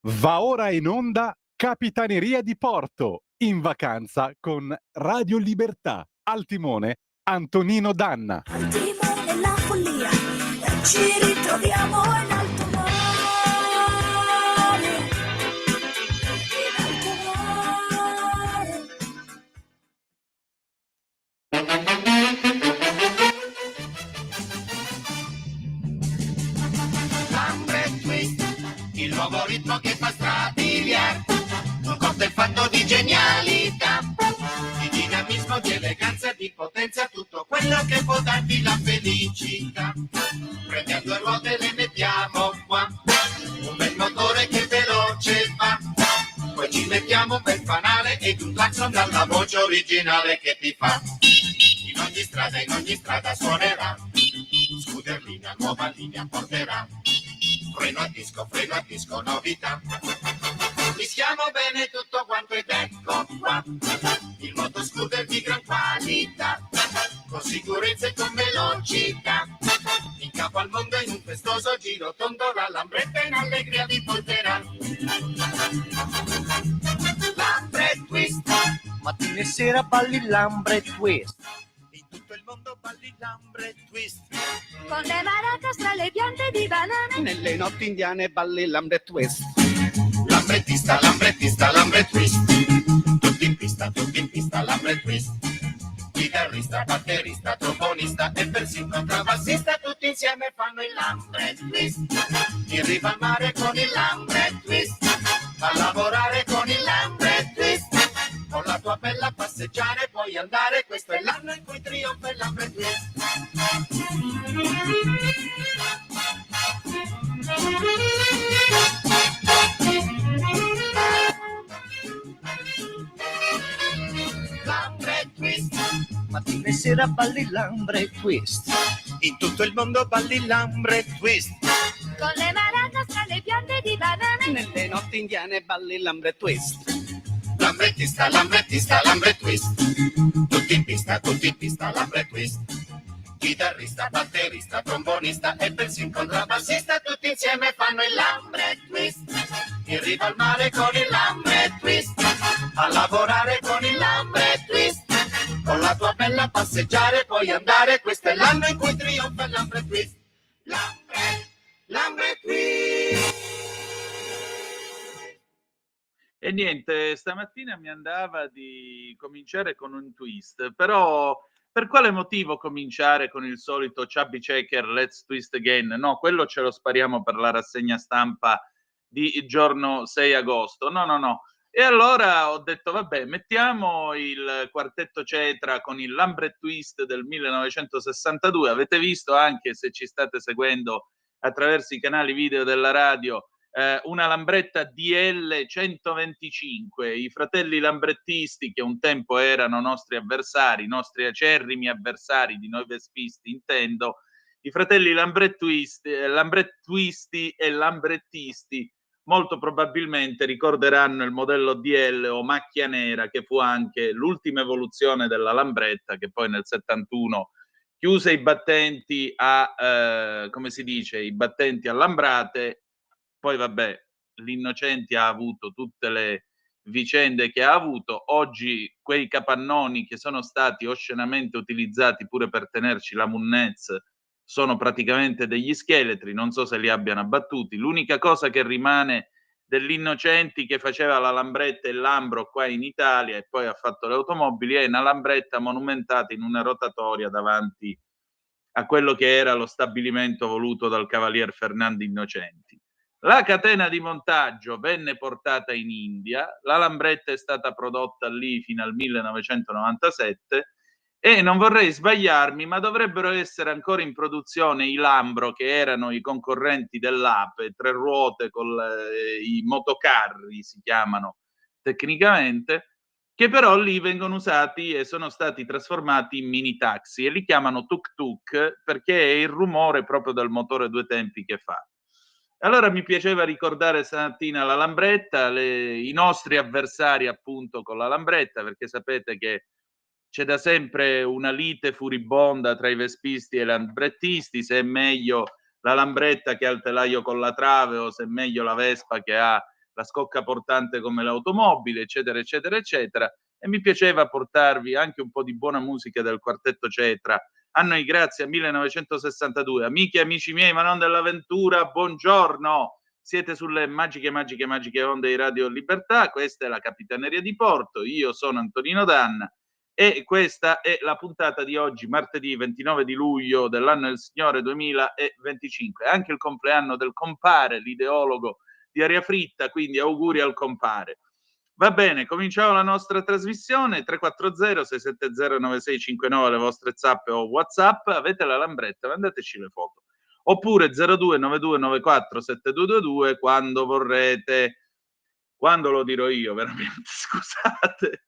Va ora in onda Capitaneria di Porto, in vacanza con Radio Libertà. Al timone Antonino Danna. Al timone la follia, ci ritroviamo in alto mare. In alto mare. Lambre Twist, il nuovo ritmo che fa strabiliare, un cocktail fatto di genialità, di dinamismo, di eleganza, di potenza, tutto quello che può darti la felicità. Prendiamo due ruote, le mettiamo qua, un bel motore che veloce va, poi ci mettiamo un bel fanale ed un clacson dalla voce originale che ti fa. In ogni strada suonerà, Scooterlinea, nuova linea porterà. Freno a disco, novità. Mischiamo bene tutto quanto ed ecco qua, il motoscooter di gran qualità, con sicurezza e con velocità, in capo al mondo in un festoso giro tondo, la Lambretta in allegria vi porterà. Lambre Twist, mattina e sera balli Lambre Twist. in tutto il mondo balli Lambre Twist. Con le maracas tra le piante di banane. Nelle notti indiane balli Lambre Twist. Lambrettista, lambrettista, Lambre Twist. Tutti in pista, Lambre Twist. Chitarrista, batterista, trombonista e persino contrabbassista, tutti insieme fanno il Lambre Twist. In riva al mare con il Lambre Twist, a lavorare con il Lambre Twist, con la tua bella passeggiare puoi andare, questo è l'anno in cui trionfa il Lambre Twist. Lambre Twist, Mattina e sera balli Lambre Twist. in tutto il mondo balli Lambre Twist. Con le maracas tra le piante di banane. Nelle notti indiane balli Lambre Twist. Lambrettista, lambrettista, Lambre Twist. Tutti in pista, Lambre Twist. Chitarrista, batterista, trombonista e persino contrabbassista, tutti insieme fanno il Lambre Twist. In riva al mare con il Lambre Twist, a lavorare con il Lambre Twist, con la tua bella passeggiare puoi andare, questo è l'anno in cui trionfa il Lambre Twist. Lambre Twist. E niente, stamattina mi andava di cominciare con un twist, però per quale motivo cominciare con il solito Chubby Checker, Let's Twist Again? No, quello ce lo spariamo per la rassegna stampa di giorno 6 agosto. No. E allora ho detto, vabbè, mettiamo il quartetto Cetra con il Lambre Twist del 1962. Avete visto, anche se ci state seguendo attraverso i canali video della radio, una Lambretta DL 125, i fratelli lambrettisti che un tempo erano nostri avversari, nostri acerrimi avversari di noi vespisti, intendo, i fratelli lambrettisti e lambrettisti molto probabilmente ricorderanno il modello DL o macchia nera, che fu anche l'ultima evoluzione della Lambretta, che poi nel 71 chiuse i battenti a, come si dice, i battenti a Lambrate. Poi vabbè, l'Innocenti ha avuto tutte le vicende che ha avuto. Oggi quei capannoni che sono stati oscenamente utilizzati pure per tenerci la Munnez sono praticamente degli scheletri, non so se li abbiano abbattuti. L'unica cosa che rimane dell'Innocenti, che faceva la Lambretta e il Lambro qua in Italia e poi ha fatto le automobili, è una Lambretta monumentata in una rotatoria davanti a quello che era lo stabilimento voluto dal cavalier Fernando Innocenti. La catena di montaggio venne portata in India, la Lambretta è stata prodotta lì fino al 1997 e non vorrei sbagliarmi, ma dovrebbero essere ancora in produzione i Lambro, che erano i concorrenti dell'Ape, tre ruote con i motocarri si chiamano tecnicamente, che però lì vengono usati e sono stati trasformati in mini taxi e li chiamano tuk tuk perché è il rumore proprio del motore due tempi che fa. Allora mi piaceva ricordare stamattina la Lambretta, i nostri avversari appunto con la Lambretta, perché sapete che c'è da sempre una lite furibonda tra i vespisti e i lambrettisti, se è meglio la Lambretta che ha il telaio con la trave o se è meglio la Vespa che ha la scocca portante come l'automobile, eccetera, eccetera, eccetera. E mi piaceva portarvi anche un po' di buona musica del quartetto Cetra. A noi grazie a 1962. Amiche e amici miei, ma non dell'avventura, buongiorno. Siete sulle magiche onde di Radio Libertà. Questa è la Capitaneria di Porto. Io sono Antonino Danna e questa è la puntata di oggi, martedì 29 di luglio dell'anno del Signore 2025. Anche il compleanno del compare, l'ideologo di Aria Fritta, quindi auguri al compare. Va bene, cominciamo la nostra trasmissione. 340-670-9659, le vostre zappe o WhatsApp. Avete la lambretta, mandateci le foto. Oppure 0292947222 quando vorrete. Quando lo dirò io, veramente, scusate.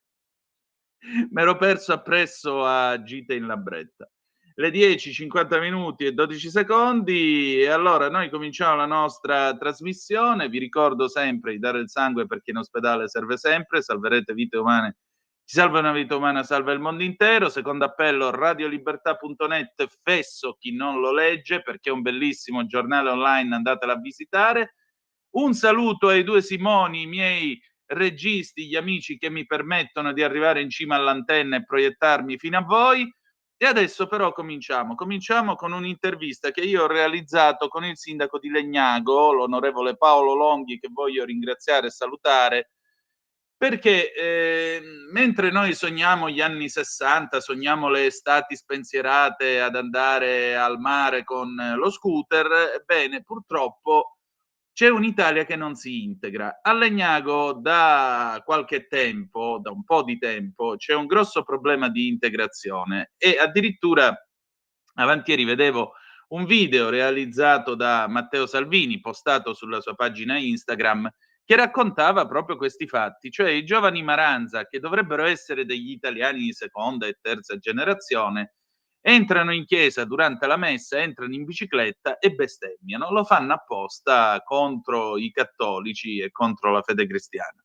M'ero perso appresso a gite in lambretta. Le 10, 50 minuti e 12 secondi e allora noi cominciamo la nostra trasmissione. Vi ricordo sempre di dare il sangue perché in ospedale serve sempre, salverete vite umane. Chi salva una vita umana salva il mondo intero. Secondo appello radiolibertà.net, fesso chi non lo legge perché è un bellissimo giornale online, andatela a visitare. Un saluto ai due Simoni, i miei registi, gli amici che mi permettono di arrivare in cima all'antenna e proiettarmi fino a voi. E adesso però cominciamo con un'intervista che io ho realizzato con il sindaco di Legnago, l'onorevole Paolo Longhi, che voglio ringraziare e salutare, perché mentre noi sogniamo gli anni 60, sogniamo le estati spensierate ad andare al mare con lo scooter, ebbene purtroppo c'è un'Italia che non si integra. A Legnago da qualche tempo, da un po' di tempo, c'è un grosso problema di integrazione e addirittura avantieri vedevo un video realizzato da Matteo Salvini, postato sulla sua pagina Instagram, che raccontava proprio questi fatti, cioè i giovani Maranza, che dovrebbero essere degli italiani di seconda e terza generazione, entrano in chiesa durante la messa, entrano in bicicletta e bestemmiano. Lo fanno apposta contro i cattolici e contro la fede cristiana.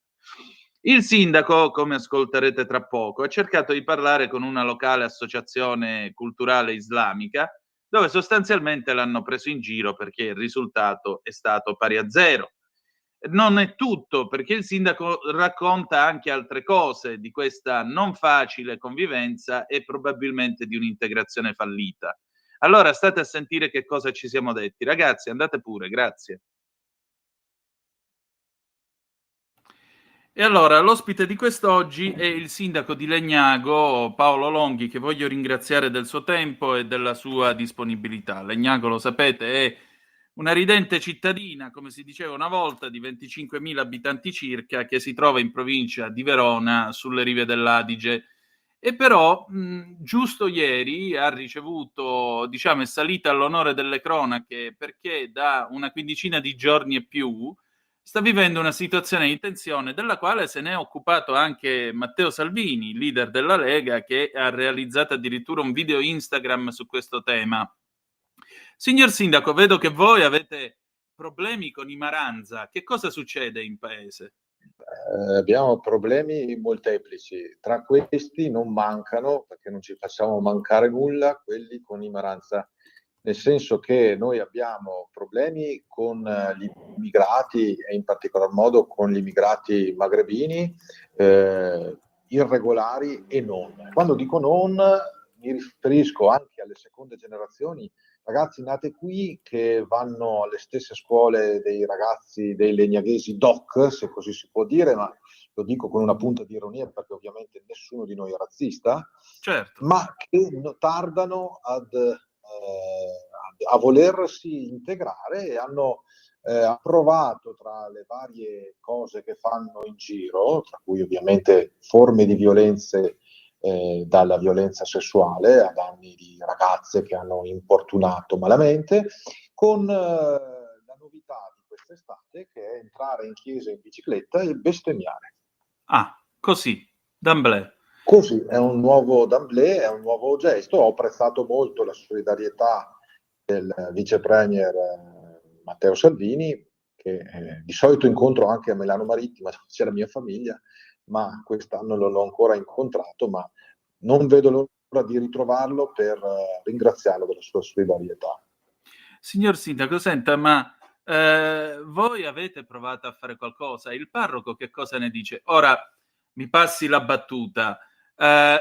Il sindaco, come ascolterete tra poco, ha cercato di parlare con una locale associazione culturale islamica, dove sostanzialmente l'hanno preso in giro perché il risultato è stato pari a zero. Non è tutto, perché il sindaco racconta anche altre cose di questa non facile convivenza e probabilmente di un'integrazione fallita. Allora state a sentire che cosa ci siamo detti. Ragazzi, andate pure, grazie. E allora, l'ospite di quest'oggi è il sindaco di Legnago, Paolo Longhi, che voglio ringraziare del suo tempo e della sua disponibilità. Legnago, lo sapete, è una ridente cittadina, come si diceva una volta, di 25.000 abitanti circa, che si trova in provincia di Verona, sulle rive dell'Adige. E però, giusto ieri ha ricevuto, diciamo, è salita all'onore delle cronache perché da una quindicina di giorni e più sta vivendo una situazione di tensione della quale se ne è occupato anche Matteo Salvini, leader della Lega, che ha realizzato addirittura un video Instagram su questo tema. Signor Sindaco, vedo che voi avete problemi con i Maranza. Che cosa succede in paese? Abbiamo problemi molteplici. Tra questi non mancano, perché non ci facciamo mancare nulla, quelli con i Maranza. Nel senso che noi abbiamo problemi con gli immigrati e in particolar modo con gli immigrati magrebini, irregolari e non. Quando dico non, mi riferisco anche alle seconde generazioni, ragazzi nati qui che vanno alle stesse scuole dei ragazzi dei legnaghesi doc, se così si può dire, ma lo dico con una punta di ironia perché ovviamente nessuno di noi è razzista, certo, ma che tardano a volersi integrare e hanno approvato, tra le varie cose che fanno in giro, tra cui ovviamente forme di violenze, dalla violenza sessuale a danni di ragazze che hanno importunato malamente, con la novità di quest'estate che è entrare in chiesa in bicicletta e bestemmiare. Ah, così, d'amblè. Così, è un nuovo d'amblè, è un nuovo gesto. Ho apprezzato molto la solidarietà del vice premier Matteo Salvini, che di solito incontro anche a Milano Marittima, dove c'è la mia famiglia, ma quest'anno non l'ho ancora incontrato, ma non vedo l'ora di ritrovarlo per ringraziarlo della sua solidarietà. Signor Sindaco, senta, ma Voi avete provato a fare qualcosa? Il parroco che cosa ne dice? Ora mi passi la battuta.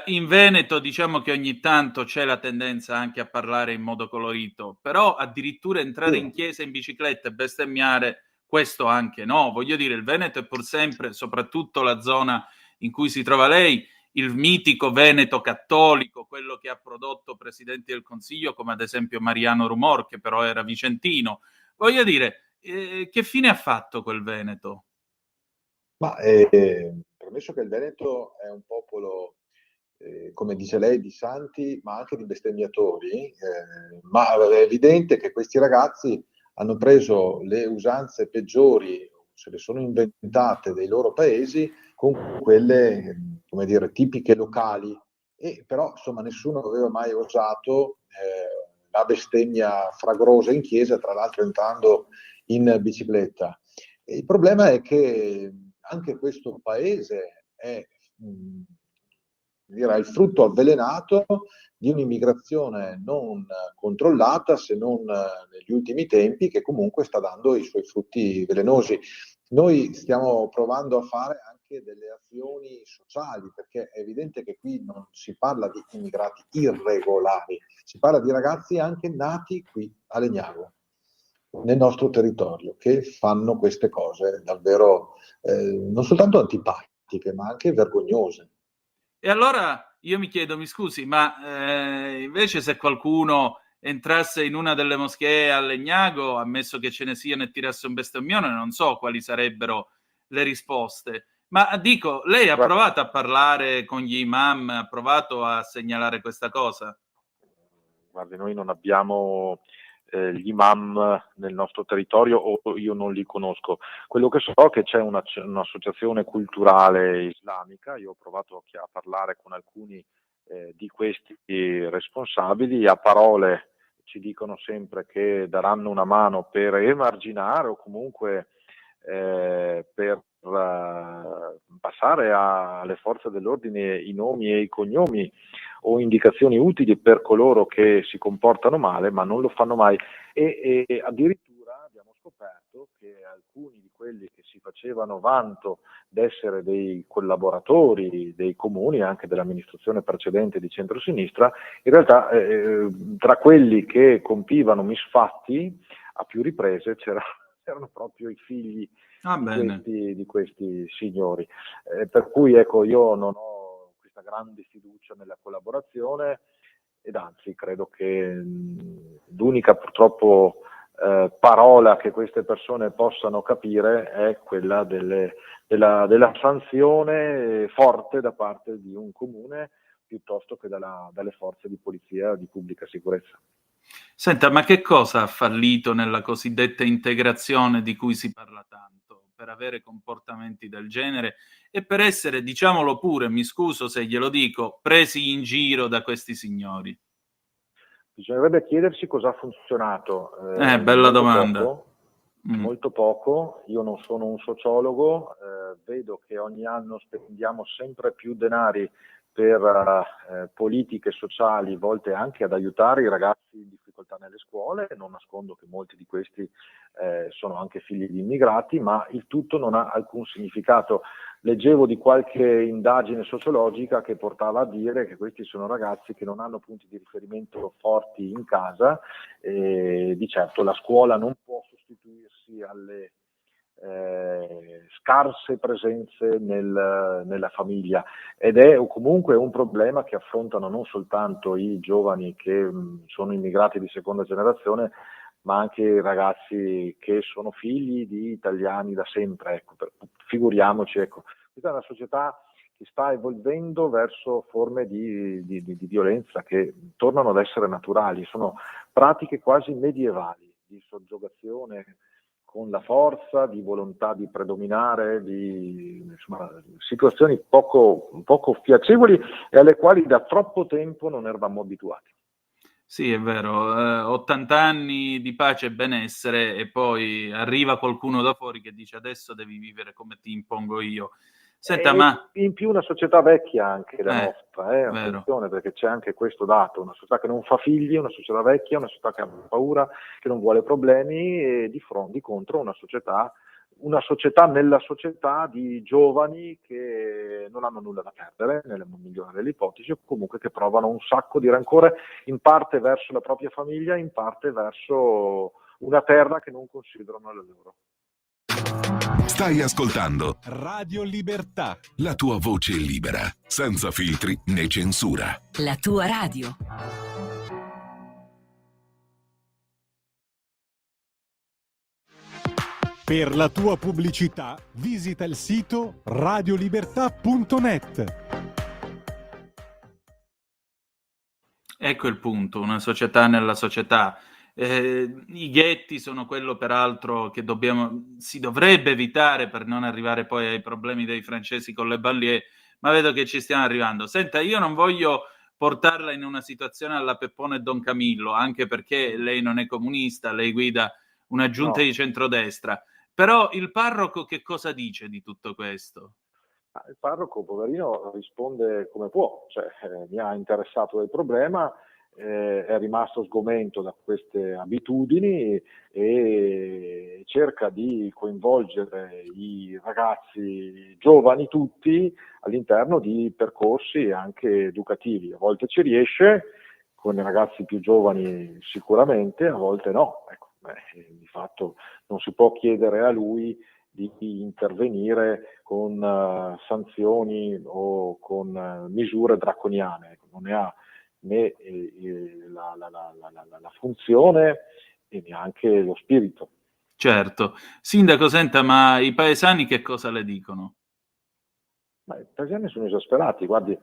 In Veneto diciamo che ogni tanto c'è la tendenza anche a parlare in modo colorito, però addirittura entrare in chiesa in bicicletta e bestemmiare, questo anche no. Voglio dire, il Veneto è pur sempre, soprattutto la zona in cui si trova lei, il mitico Veneto cattolico, quello che ha prodotto presidenti del Consiglio come ad esempio Mariano Rumor, che però era vicentino. Voglio dire, che fine ha fatto quel Veneto? Ma premesso che il Veneto è un popolo, come dice lei, di santi, ma anche di bestemmiatori, ma è evidente che questi ragazzi hanno preso le usanze peggiori, se le sono inventate dei loro paesi, con quelle, come dire, tipiche locali. E però, insomma, nessuno aveva mai osato la bestemmia fragrosa in chiesa, tra l'altro entrando in bicicletta. E il problema è che anche questo paese è il frutto avvelenato di un'immigrazione non controllata, se non negli ultimi tempi, che comunque sta dando i suoi frutti velenosi. Noi stiamo provando a fare anche delle azioni sociali, perché è evidente che qui non si parla di immigrati irregolari, si parla di ragazzi anche nati qui a Legnago, nel nostro territorio, che fanno queste cose davvero non soltanto antipatiche, ma anche vergognose. E allora io mi chiedo, mi scusi, ma invece se qualcuno entrasse in una delle moschee a Legnago, ammesso che ce ne siano e tirasse un bestemmione, non so quali sarebbero le risposte. Ma dico, lei ha provato a parlare con gli imam, ha provato a segnalare questa cosa? Guardi, noi non abbiamo gli imam nel nostro territorio, o io non li conosco. Quello che so è che c'è un'associazione culturale islamica. Io ho provato a parlare con alcuni di questi responsabili. A parole ci dicono sempre che daranno una mano per emarginare o comunque per passare alle forze dell'ordine i nomi e i cognomi o indicazioni utili per coloro che si comportano male, ma non lo fanno mai. E addirittura abbiamo scoperto che alcuni di quelli che si facevano vanto d'essere dei collaboratori dei comuni, anche dell'amministrazione precedente di centrosinistra, in realtà tra quelli che compivano misfatti a più riprese c'erano proprio i figli di questi signori. Per cui ecco, io non ho questa grande fiducia nella collaborazione, ed anzi credo che l'unica purtroppo parola che queste persone possano capire è quella della sanzione forte da parte di un comune piuttosto che dalle forze di polizia di pubblica sicurezza. Senta, ma che cosa ha fallito nella cosiddetta integrazione di cui si parla tanto, per avere comportamenti del genere e per essere, diciamolo pure, mi scuso se glielo dico, presi in giro da questi signori? Bisognerebbe chiedersi cosa ha funzionato. Bella domanda. Molto poco. Io non sono un sociologo, vedo che ogni anno spendiamo sempre più denari per politiche sociali volte anche ad aiutare i ragazzi in difficoltà nelle scuole. Non nascondo che molti di questi sono anche figli di immigrati, ma il tutto non ha alcun significato. Leggevo di qualche indagine sociologica che portava a dire che questi sono ragazzi che non hanno punti di riferimento forti in casa, e di certo la scuola non può sostituirsi alle scarse presenze nella famiglia, ed è comunque un problema che affrontano non soltanto i giovani che sono immigrati di seconda generazione, ma anche i ragazzi che sono figli di italiani da sempre. Ecco, figuriamoci, ecco, questa è una società che sta evolvendo verso forme di violenza che tornano ad essere naturali, sono pratiche quasi medievali di soggiogazione con la forza, di volontà di predominare, insomma, situazioni poco piacevoli e alle quali da troppo tempo non eravamo abituati. Sì, è vero, 80 anni di pace e benessere e poi arriva qualcuno da fuori che dice adesso devi vivere come ti impongo io. Senta, ma in più una società vecchia anche la nostra, vero. attenzione, perché c'è anche questo dato, una società che non fa figli, una società vecchia, una società che ha paura, che non vuole problemi, e di contro una società nella società di giovani che non hanno nulla da perdere, nella migliore delle ipotesi, o comunque che provano un sacco di rancore, in parte verso la propria famiglia, in parte verso una terra che non considerano la loro. Stai ascoltando Radio Libertà. la tua voce libera, senza filtri né censura. La tua radio. Per la tua pubblicità visita il sito radiolibertà.net. ecco il punto, una società nella società. I ghetti sono quello peraltro che si dovrebbe evitare per non arrivare poi ai problemi dei francesi con le banlieue, ma vedo che ci stiamo arrivando. Senta, io non voglio portarla in una situazione alla Peppone Don Camillo, anche perché lei non è comunista, lei guida una giunta di centrodestra, però il parroco che cosa dice di tutto questo? Il parroco, poverino, risponde come può, cioè mi ha interessato del problema, è rimasto sgomento da queste abitudini e cerca di coinvolgere i ragazzi giovani tutti all'interno di percorsi anche educativi. A volte ci riesce, con i ragazzi più giovani sicuramente, a volte no. Ecco, di fatto non si può chiedere a lui di intervenire con sanzioni o con misure draconiane. Non ne ha né la funzione e neanche lo spirito. Certo. Sindaco, senta, ma i paesani che cosa le dicono? Ma i paesani sono esasperati. Guardi,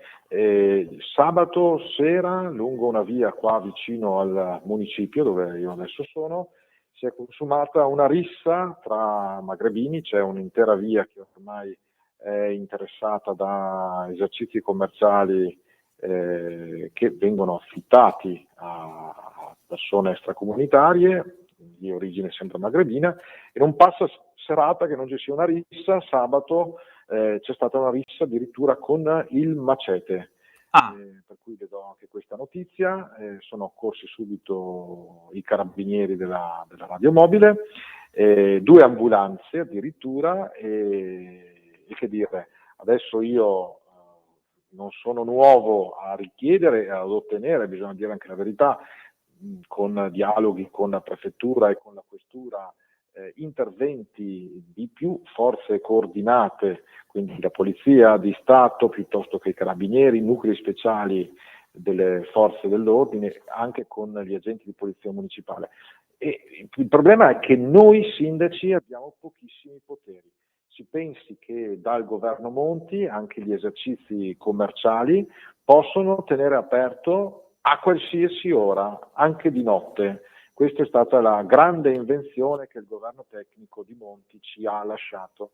sabato sera lungo una via qua vicino al municipio dove io adesso sono, si è consumata una rissa tra magrebini. C'è un'intera via che ormai è interessata da esercizi commerciali che vengono affittati a persone extracomunitarie di origine sempre magrebina, e non passa serata che non ci sia una rissa. Sabato c'è stata una rissa addirittura con il macete. Per cui le do anche questa notizia. Sono accorsi subito i carabinieri della radiomobile, 2 ambulanze addirittura, e che dire, adesso io non sono nuovo a richiedere e ad ottenere, bisogna dire anche la verità, con dialoghi con la prefettura e con la questura, interventi di più forze coordinate, quindi la polizia di Stato piuttosto che i carabinieri, nuclei speciali delle forze dell'ordine, anche con gli agenti di polizia municipale. E il problema è che noi sindaci abbiamo pochissimi poteri. Si pensi che dal governo Monti anche gli esercizi commerciali possono tenere aperto a qualsiasi ora, anche di notte. Questa è stata la grande invenzione che il governo tecnico di Monti ci ha lasciato.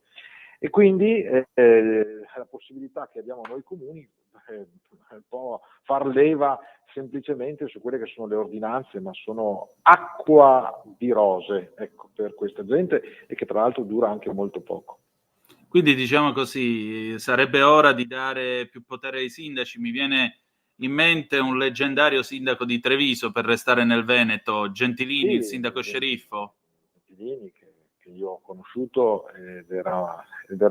E quindi la possibilità che abbiamo noi comuni un po' far leva semplicemente su quelle che sono le ordinanze, ma sono acqua di rose, ecco, per questa gente, e che tra l'altro dura anche molto poco. Quindi diciamo così, sarebbe ora di dare più potere ai sindaci. Mi viene in mente un leggendario sindaco di Treviso, per restare nel Veneto, Gentilini, Sì, il sindaco sceriffo. Gentilini, che io ho conosciuto ed era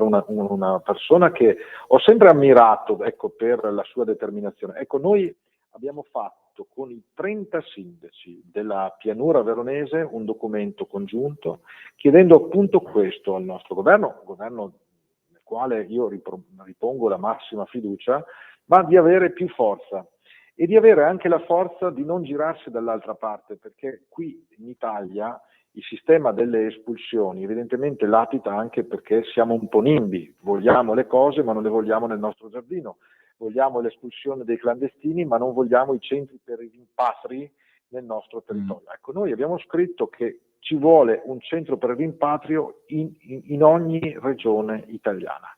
una persona che ho sempre ammirato, ecco, per la sua determinazione. Ecco, noi abbiamo fatto con i 30 sindaci della pianura veronese un documento congiunto chiedendo appunto questo al nostro governo nel quale io ripongo la massima fiducia, ma di avere più forza e di avere anche la forza di non girarsi dall'altra parte, perché qui in Italia il sistema delle espulsioni evidentemente latita anche perché siamo un po' nimbi, vogliamo le cose ma non le vogliamo nel nostro giardino, vogliamo l'espulsione dei clandestini ma non vogliamo i centri per i rimpatri nel nostro territorio. Ecco, noi abbiamo scritto che ci vuole un centro per il rimpatrio in ogni regione italiana,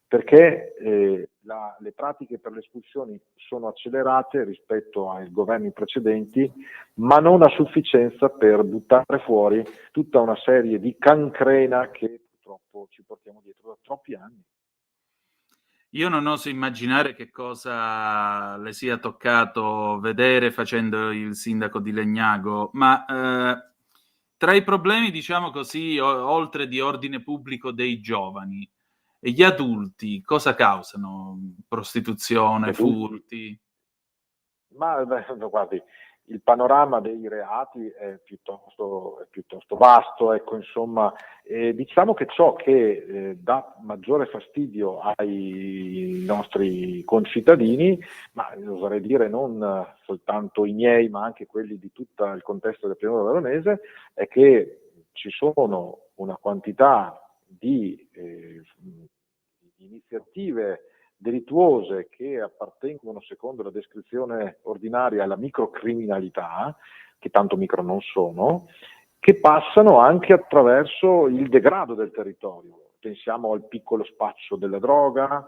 perché le pratiche per le espulsioni sono accelerate rispetto ai governi precedenti, ma non a sufficienza per buttare fuori tutta una serie di cancrena che purtroppo ci portiamo dietro da troppi anni. Io non oso immaginare che cosa le sia toccato vedere facendo il sindaco di Legnago, ma tra i problemi, diciamo così, oltre di ordine pubblico dei giovani e gli adulti, cosa causano? Prostituzione, furti? Ma guardi, il panorama dei reati è piuttosto vasto, ecco, insomma, diciamo che ciò che dà maggiore fastidio ai nostri concittadini, ma oserei dire non soltanto i miei, ma anche quelli di tutto il contesto del Pianura Veronese, è che ci sono una quantità di iniziative delittuose che appartengono, secondo la descrizione ordinaria, alla microcriminalità, che tanto micro non sono, che passano anche attraverso il degrado del territorio. Pensiamo al piccolo spaccio della droga,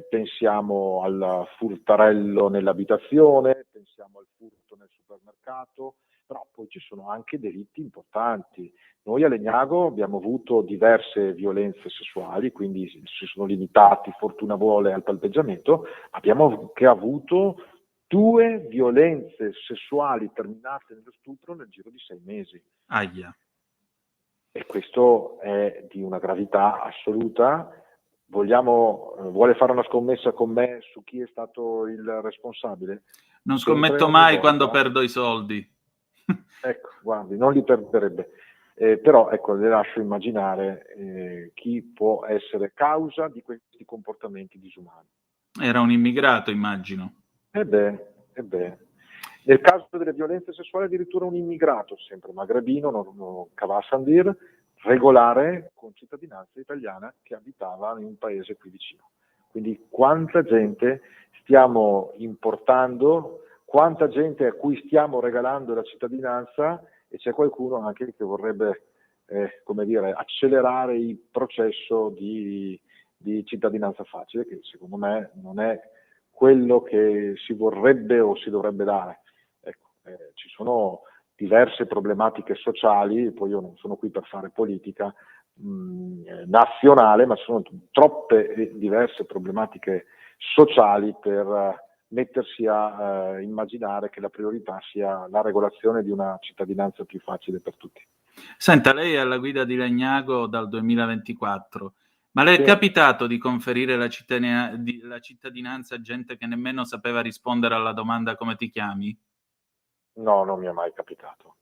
pensiamo al furtarello nell'abitazione, pensiamo al furto nel supermercato, però poi ci sono anche delitti importanti. Noi a Legnago abbiamo avuto diverse violenze sessuali, quindi si sono limitati, fortuna vuole, al palpeggiamento. Abbiamo anche avuto 2 violenze sessuali terminate nello stupro nel giro di 6 mesi. Aia. E questo è di una gravità assoluta. Vuole fare una scommessa con me su chi è stato il responsabile? Non scommetto mai quando perdo i soldi. Ecco, guardi, non li perderebbe. Però ecco, le lascio immaginare chi può essere causa di questi comportamenti disumani. Era un immigrato, immagino. E beh. Nel caso delle violenze sessuali addirittura un immigrato, sempre magrebino, non Cavassandir, regolare, con cittadinanza italiana, che abitava in un paese qui vicino. Quindi quanta gente stiamo importando, quanta gente a cui stiamo regalando la cittadinanza, e c'è qualcuno anche che vorrebbe accelerare il processo di cittadinanza facile, che secondo me non è quello che si vorrebbe o si dovrebbe dare. Ecco, ci sono diverse problematiche sociali, poi io non sono qui per fare politica nazionale, ma ci sono troppe e diverse problematiche sociali per mettersi a immaginare che la priorità sia la regolazione di una cittadinanza più facile per tutti. Senta, lei è alla guida di Legnago dal 2024, ma le è capitato di conferire la cittadinanza a gente che nemmeno sapeva rispondere alla domanda come ti chiami? No, non mi è mai capitato.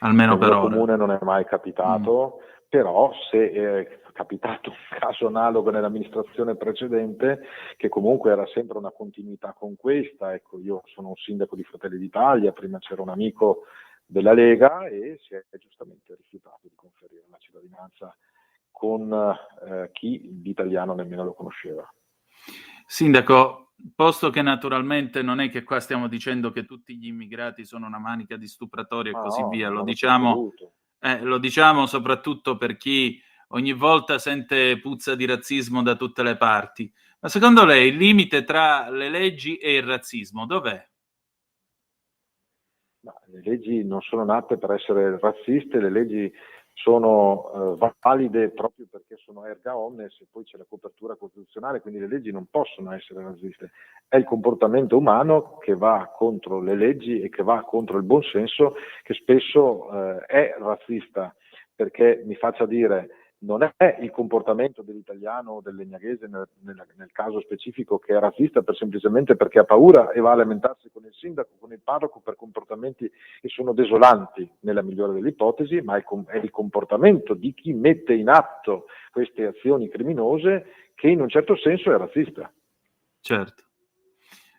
Almeno per ora. Comune non è mai capitato, però se è capitato un caso analogo nell'amministrazione precedente, che comunque era sempre una continuità con questa, ecco, io sono un sindaco di Fratelli d'Italia, prima c'era un amico della Lega e si è giustamente rifiutato di conferire la cittadinanza con chi l'italiano nemmeno lo conosceva. Sindaco, posto che naturalmente non è che qua stiamo dicendo che tutti gli immigrati sono una manica di stupratori e così via, lo diciamo soprattutto per chi ogni volta sente puzza di razzismo da tutte le parti. Ma secondo lei il limite tra le leggi e il razzismo dov'è? Ma le leggi non sono nate per essere razziste, le leggi sono valide proprio perché sono erga omnes e poi c'è la copertura costituzionale, quindi le leggi non possono essere razziste. È il comportamento umano che va contro le leggi e che va contro il buonsenso, che spesso è razzista, perché mi faccia dire, non è il comportamento dell'italiano o del legnaghese nel caso specifico che è razzista semplicemente perché ha paura e va a lamentarsi con il sindaco, con il parroco per comportamenti che sono desolanti nella migliore delle ipotesi, ma è il comportamento di chi mette in atto queste azioni criminose che in un certo senso è razzista. Certo.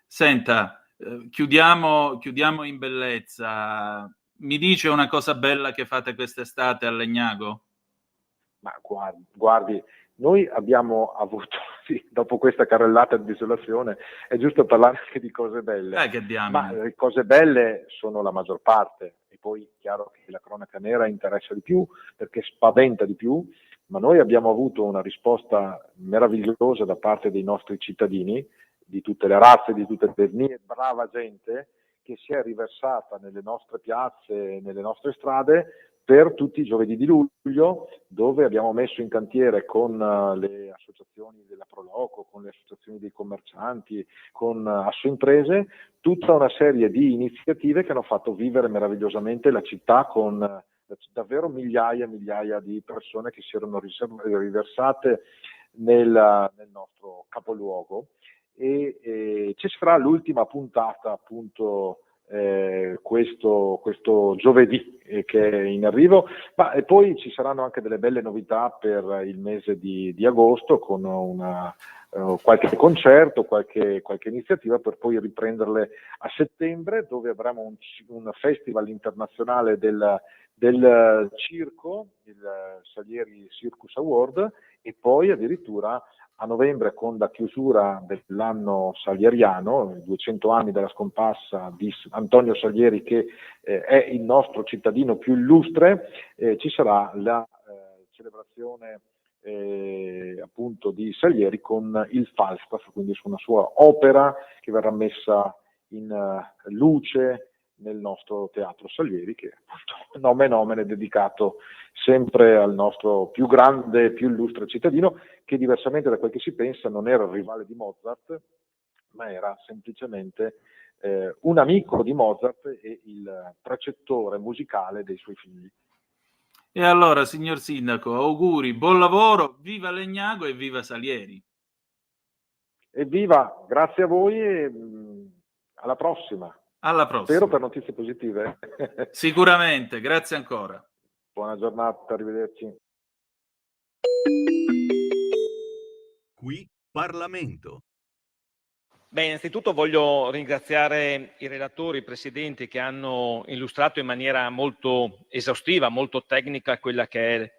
Senta, chiudiamo in bellezza. Mi dice una cosa bella che fate quest'estate a Legnago? Ma guardi, noi abbiamo avuto, dopo questa carrellata di desolazione, è giusto parlare anche di cose belle. Che diamine. Ma le cose belle sono la maggior parte, e poi è chiaro che la cronaca nera interessa di più, perché spaventa di più, ma noi abbiamo avuto una risposta meravigliosa da parte dei nostri cittadini, di tutte le razze, di tutte le etnie, brava gente, che si è riversata nelle nostre piazze, nelle nostre strade, per tutti i giovedì di luglio, dove abbiamo messo in cantiere con le associazioni della Proloco, con le associazioni dei commercianti, con Assoimprese, tutta una serie di iniziative che hanno fatto vivere meravigliosamente la città con davvero migliaia e migliaia di persone che si erano riversate nel nostro capoluogo. E ci sarà l'ultima puntata appunto questo giovedì che è in arrivo, ma e poi ci saranno anche delle belle novità per il mese di agosto con qualche concerto, qualche iniziativa, per poi riprenderle a settembre, dove avremo un festival internazionale del circo, il Salieri Circus Award, e poi addirittura a novembre, con la chiusura dell'anno salieriano, 200 anni dalla scomparsa di Antonio Salieri, che è il nostro cittadino più illustre, ci sarà la celebrazione appunto di Salieri con il Falstaff, quindi su una sua opera che verrà messa in luce nel nostro Teatro Salieri, che appunto nomen omen è dedicato sempre al nostro più grande, più illustre cittadino, che diversamente da quel che si pensa non era il rivale di Mozart, ma era semplicemente un amico di Mozart e il precettore musicale dei suoi figli. E allora, signor Sindaco, auguri, buon lavoro, viva Legnago e viva Salieri. Evviva, grazie a voi e alla prossima. Alla prossima. Spero per notizie positive. Sicuramente, grazie ancora. Buona giornata, arrivederci. Qui Parlamento. Beh, innanzitutto voglio ringraziare i relatori, i presidenti che hanno illustrato in maniera molto esaustiva, molto tecnica quella che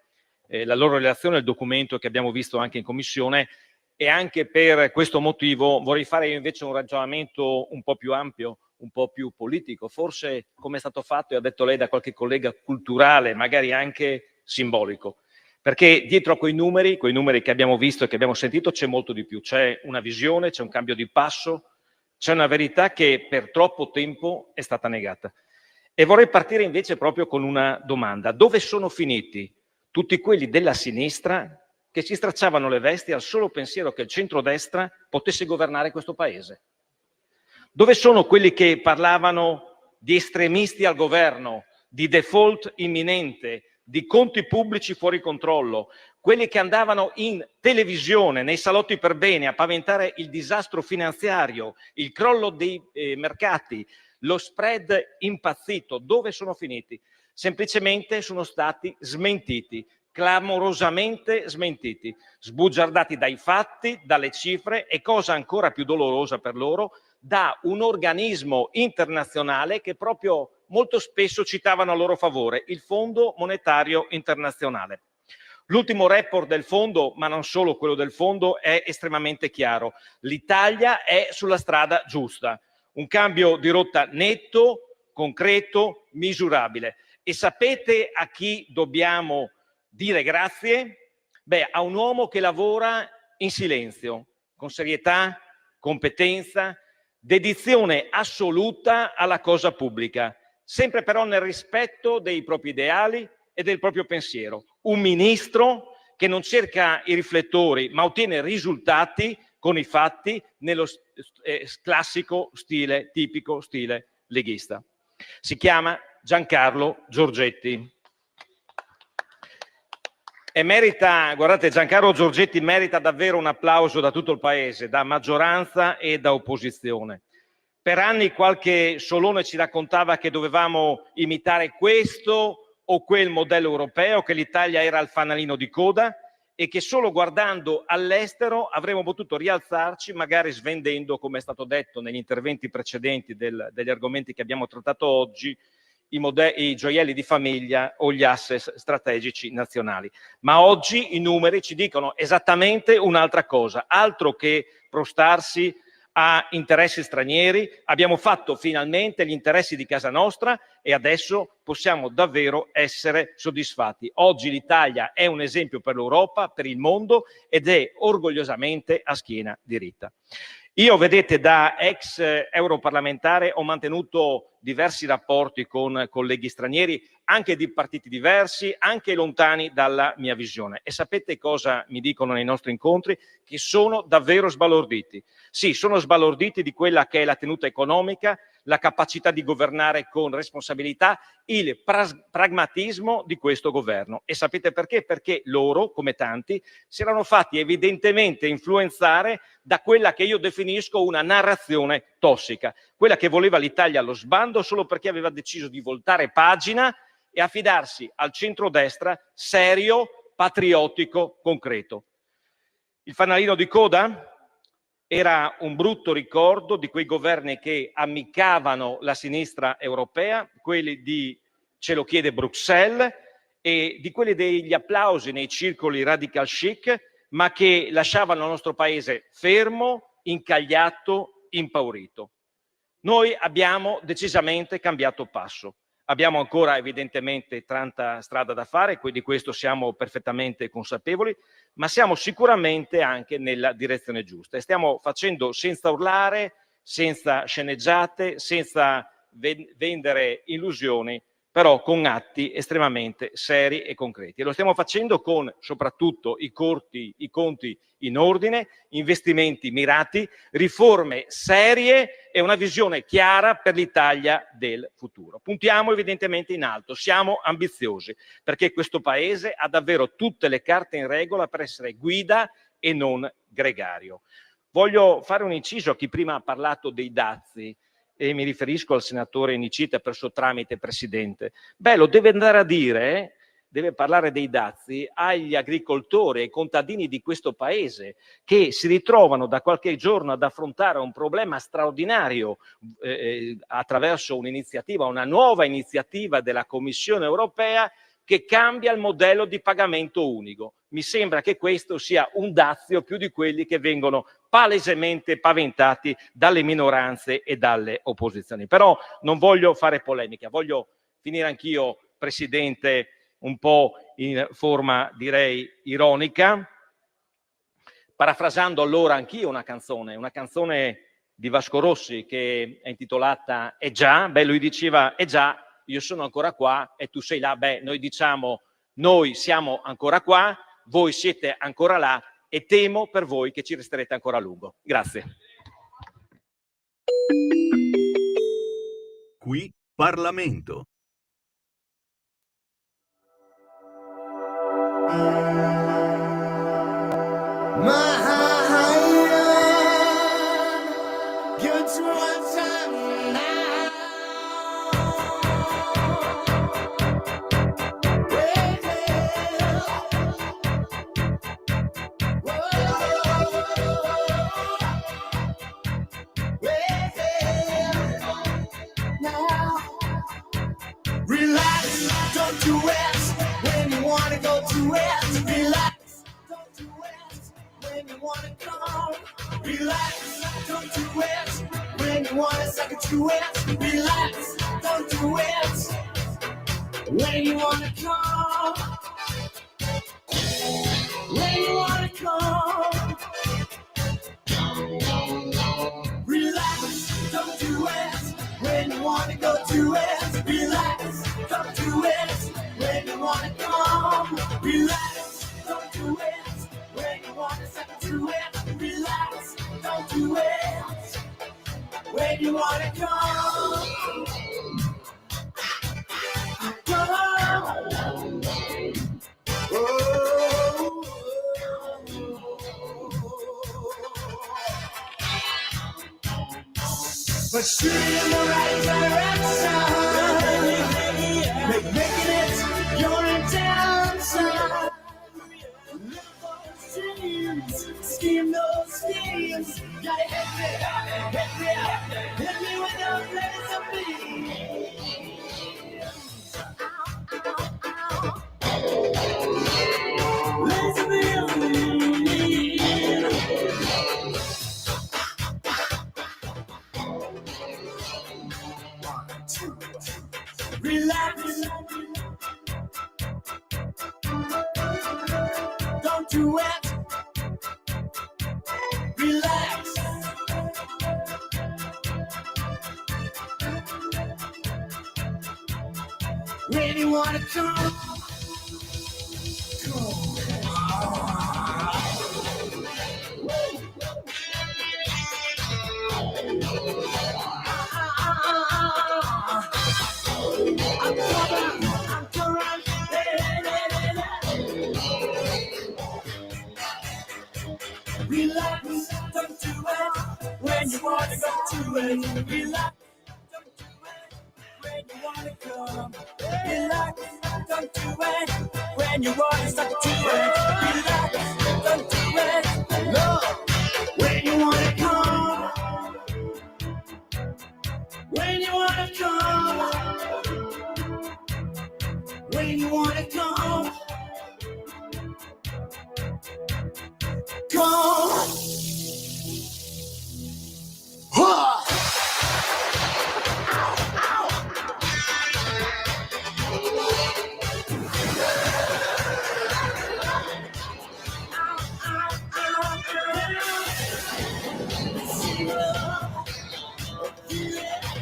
è la loro relazione, il documento che abbiamo visto anche in commissione, e anche per questo motivo vorrei fare invece un ragionamento un po' più ampio, un po' più politico, forse come è stato fatto e ha detto lei da qualche collega, culturale, magari anche simbolico. Perché dietro a quei numeri che abbiamo visto e che abbiamo sentito, c'è molto di più. C'è una visione, c'è un cambio di passo, c'è una verità che per troppo tempo è stata negata. E vorrei partire invece proprio con una domanda. Dove sono finiti tutti quelli della sinistra che si stracciavano le vesti al solo pensiero che il centrodestra potesse governare questo paese? Dove sono quelli che parlavano di estremisti al governo, di default imminente, di conti pubblici fuori controllo, quelli che andavano in televisione, nei salotti per bene, a paventare il disastro finanziario, il crollo dei mercati, lo spread impazzito? Dove sono finiti? Semplicemente sono stati smentiti, clamorosamente smentiti, sbugiardati dai fatti, dalle cifre e, cosa ancora più dolorosa per loro, da un organismo internazionale che proprio molto spesso citavano a loro favore, il Fondo Monetario Internazionale. L'ultimo report del fondo, ma non solo quello del fondo, è estremamente chiaro. L'Italia è sulla strada giusta, un cambio di rotta netto, concreto, misurabile. E sapete a chi dobbiamo dire grazie? Beh, a un uomo che lavora in silenzio, con serietà, competenza, dedizione assoluta alla cosa pubblica, sempre però nel rispetto dei propri ideali e del proprio pensiero. Un ministro che non cerca i riflettori, ma ottiene risultati con i fatti nello classico stile, tipico stile leghista. Si chiama Giancarlo Giorgetti. E merita, guardate, Giancarlo Giorgetti merita davvero un applauso da tutto il paese, da maggioranza e da opposizione. Per anni qualche solone ci raccontava che dovevamo imitare questo o quel modello europeo, che l'Italia era il fanalino di coda e che solo guardando all'estero avremmo potuto rialzarci, magari svendendo, come è stato detto negli interventi precedenti degli argomenti che abbiamo trattato oggi, i gioielli di famiglia o gli asset strategici nazionali. Ma oggi i numeri ci dicono esattamente un'altra cosa, altro che prostarsi a interessi stranieri. Abbiamo fatto finalmente gli interessi di casa nostra e adesso possiamo davvero essere soddisfatti. Oggi l'Italia è un esempio per l'Europa, per il mondo, ed è orgogliosamente a schiena diritta. Io, vedete, da ex europarlamentare ho mantenuto diversi rapporti con colleghi stranieri, anche di partiti diversi, anche lontani dalla mia visione. E sapete cosa mi dicono nei nostri incontri? Che sono davvero sbalorditi. Sì, sono sbalorditi di quella che è la tenuta economica, la capacità di governare con responsabilità, il pragmatismo di questo governo. E sapete perché? Perché loro, come tanti, si erano fatti evidentemente influenzare da quella che io definisco una narrazione tossica, quella che voleva l'Italia allo sbando solo perché aveva deciso di voltare pagina e affidarsi al centrodestra serio, patriottico, concreto. Il fanalino di coda era un brutto ricordo di quei governi che ammiccavano la sinistra europea, quelli di "ce lo chiede Bruxelles", e di quelli degli applausi nei circoli radical chic, ma che lasciavano il nostro paese fermo, incagliato, impaurito. Noi abbiamo decisamente cambiato passo. Abbiamo ancora evidentemente tanta strada da fare, di questo siamo perfettamente consapevoli, ma siamo sicuramente anche nella direzione giusta e stiamo facendo senza urlare, senza sceneggiate, senza vendere illusioni, però con atti estremamente seri e concreti. E lo stiamo facendo con soprattutto i conti in ordine, investimenti mirati, riforme serie e una visione chiara per l'Italia del futuro. Puntiamo evidentemente in alto, siamo ambiziosi, perché questo Paese ha davvero tutte le carte in regola per essere guida e non gregario. Voglio fare un inciso a chi prima ha parlato dei dazi, e mi riferisco al senatore Nicita per suo tramite, Presidente. Beh, lo deve andare a dire, deve parlare dei dazi agli agricoltori, ai contadini di questo Paese che si ritrovano da qualche giorno ad affrontare un problema straordinario attraverso un'iniziativa, una nuova iniziativa della Commissione europea che cambia il modello di pagamento unico. Mi sembra che questo sia un dazio più di quelli che vengono palesemente paventati dalle minoranze e dalle opposizioni. Però non voglio fare polemica, voglio finire anch'io, Presidente, un po' in forma, direi, ironica, parafrasando allora anch'io una canzone di Vasco Rossi che è intitolata "È già". Beh, lui diceva: "È già, io sono ancora qua e tu sei là". Beh, noi diciamo: noi siamo ancora qua, voi siete ancora là e temo per voi che ci resterete ancora a lungo. Grazie. Qui Parlamento. Relax, don't do it when you wanna go to it. Relax, don't do it when you wanna come. Relax, don't do it when you wanna suck it to it. Relax, don't do it when you wanna come. When you wanna come. Relax, don't do it when you wanna go to it. Relax, don't do it when you wanna come. Relax, don't do it when you wanna suck it to it. Relax, don't do it when you wanna come. But shoot in the right direction. Making it your intention. Live those dreams, scheme those schemes. Gotta hit me with your place of me. Lazy me. Relax, don't do it. Relax, when you wanna come. Relax, don't do it when you wanna go to it. Relax, don't do it when you wanna come. Relax, don't do it when you wanna start to it. Relax, don't do it, love, when you wanna come. When you wanna come. When you wanna come. Come.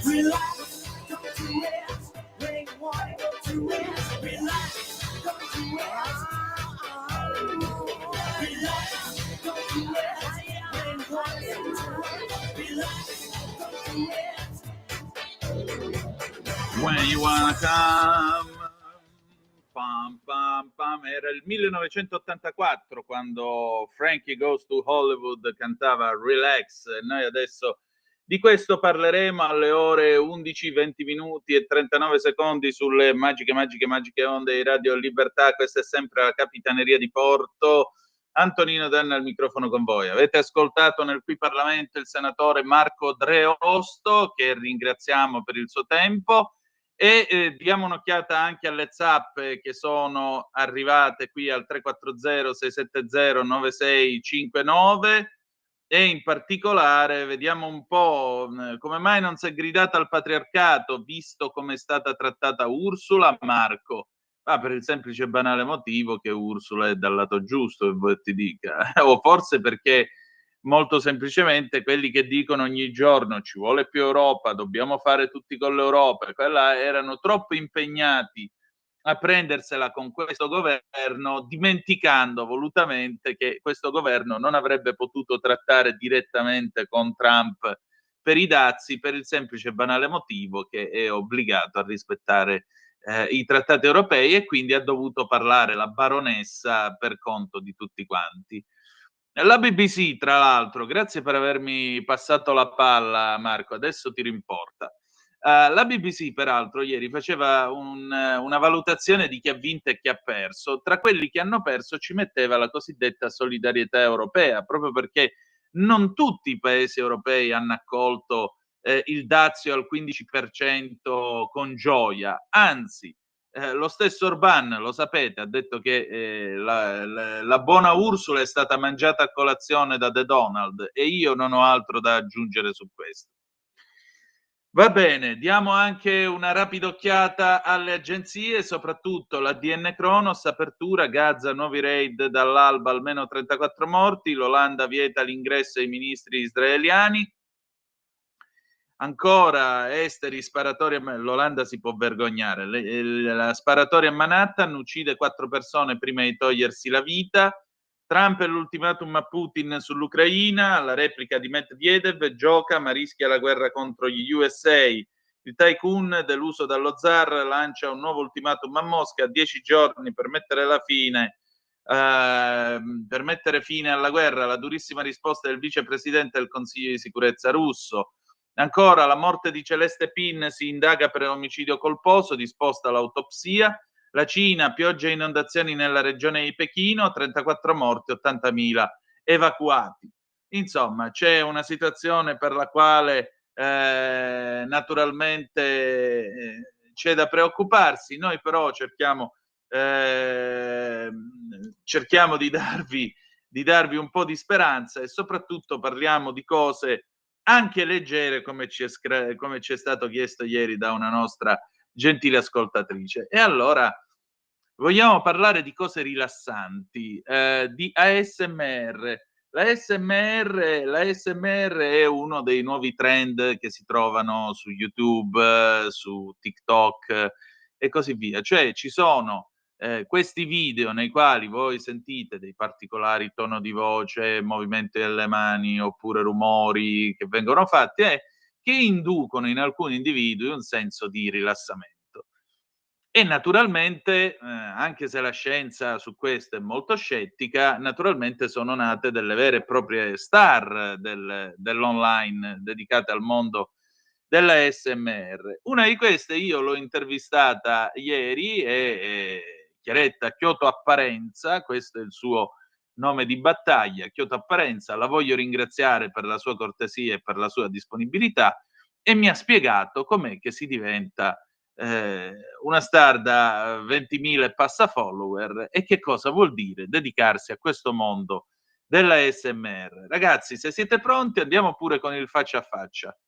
Relax, don't do it when you wanna go to it. Relax, don't do it. Relax, don't do it when you wanna go to it. Relax, don't do it. When you wanna come. Pam, pam, pam. Era il 1984 quando Frankie Goes to Hollywood cantava Relax, e noi adesso di questo parleremo alle ore 11, 20 minuti e 39 secondi sulle magiche onde di Radio Libertà. Questa è sempre la Capitaneria di Porto. Antonino Danna al microfono con voi. Avete ascoltato nel Qui Parlamento il senatore Marco Dreosto, che ringraziamo per il suo tempo, e diamo un'occhiata anche alle zappe che sono arrivate qui al 340 670 9659, e in particolare vediamo un po' come mai non si è gridata al patriarcato visto come è stata trattata Ursula. Marco, per il semplice e banale motivo che Ursula è dal lato giusto, che vuoi ti dica, o forse perché molto semplicemente quelli che dicono ogni giorno ci vuole più Europa, dobbiamo fare tutti con l'Europa, quella erano troppo impegnati a prendersela con questo governo, dimenticando volutamente che questo governo non avrebbe potuto trattare direttamente con Trump per i dazi, per il semplice e banale motivo che è obbligato a rispettare i trattati europei, e quindi ha dovuto parlare la baronessa per conto di tutti quanti. La BBC, tra l'altro, grazie per avermi passato la palla, Marco, adesso ti rimporta. La BBC, peraltro, ieri faceva una valutazione di chi ha vinto e chi ha perso. Tra quelli che hanno perso ci metteva la cosiddetta solidarietà europea, proprio perché non tutti i paesi europei hanno accolto il dazio al 15% con gioia, anzi lo stesso Orban, lo sapete, ha detto che la buona Ursula è stata mangiata a colazione da The Donald, e io non ho altro da aggiungere su questo. Va bene, diamo anche una rapida occhiata alle agenzie, soprattutto la DN Kronos, apertura, Gaza, nuovi raid dall'alba, almeno 34 morti, l'Olanda vieta l'ingresso ai ministri israeliani. Ancora esteri, sparatori, l'Olanda si può vergognare, la sparatoria a Manhattan uccide 4 persone prima di togliersi la vita. Trump e l'ultimatum a Putin sull'Ucraina, la replica di Medvedev, gioca ma rischia la guerra contro gli USA. Il tycoon deluso dallo zar lancia un nuovo ultimatum a Mosca, 10 giorni per mettere fine alla guerra, la durissima risposta del vicepresidente del Consiglio di sicurezza russo. Ancora, la morte di Celeste Pin, si indaga per omicidio colposo, disposta l'autopsia. La Cina, pioggia e inondazioni nella regione di Pechino, 34 morti, 80.000 evacuati. Insomma, c'è una situazione per la quale naturalmente c'è da preoccuparsi. Noi però cerchiamo di darvi un po' di speranza, e soprattutto parliamo di cose anche leggere, come ci è stato chiesto ieri da una nostra gentile ascoltatrice. E allora vogliamo parlare di cose rilassanti, di ASMR. La ASMR è uno dei nuovi trend che si trovano su YouTube, su TikTok, e così via. Cioè ci sono questi video nei quali voi sentite dei particolari tono di voce, movimenti delle mani oppure rumori che vengono fatti e che inducono in alcuni individui un senso di rilassamento. E naturalmente, anche se la scienza su questo è molto scettica, naturalmente sono nate delle vere e proprie star dell'online dedicate al mondo della ASMR. Una di queste io l'ho intervistata ieri, è Chiaretta Chioto Apparenza, questo è il suo nome di battaglia, Chioto Apparenza. La voglio ringraziare per la sua cortesia e per la sua disponibilità, e mi ha spiegato com'è che si diventa una star da 20.000 e passa follower e che cosa vuol dire dedicarsi a questo mondo della ASMR. Ragazzi, se siete pronti, andiamo pure con il faccia a faccia.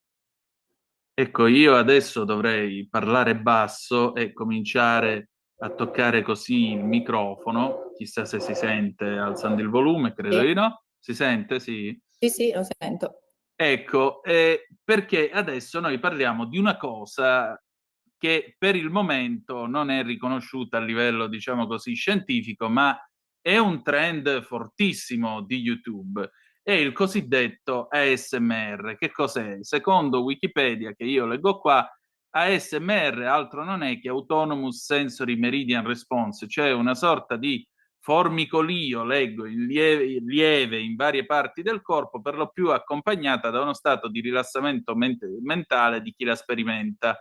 Ecco, io adesso dovrei parlare basso e cominciare a toccare così il microfono. Chissà se si sente alzando il volume, credo Sì. di no. Si sente? Sì. Sì, lo sento. Ecco, perché adesso noi parliamo di una cosa che per il momento non è riconosciuta a livello, diciamo così, scientifico, ma è un trend fortissimo di YouTube. È il cosiddetto ASMR. Che cos'è? Secondo Wikipedia, che io leggo qua, ASMR altro non è che Autonomous Sensory Meridian Response, cioè una sorta di formicolio, leggo, in lieve in varie parti del corpo, per lo più accompagnata da uno stato di rilassamento mentale di chi la sperimenta.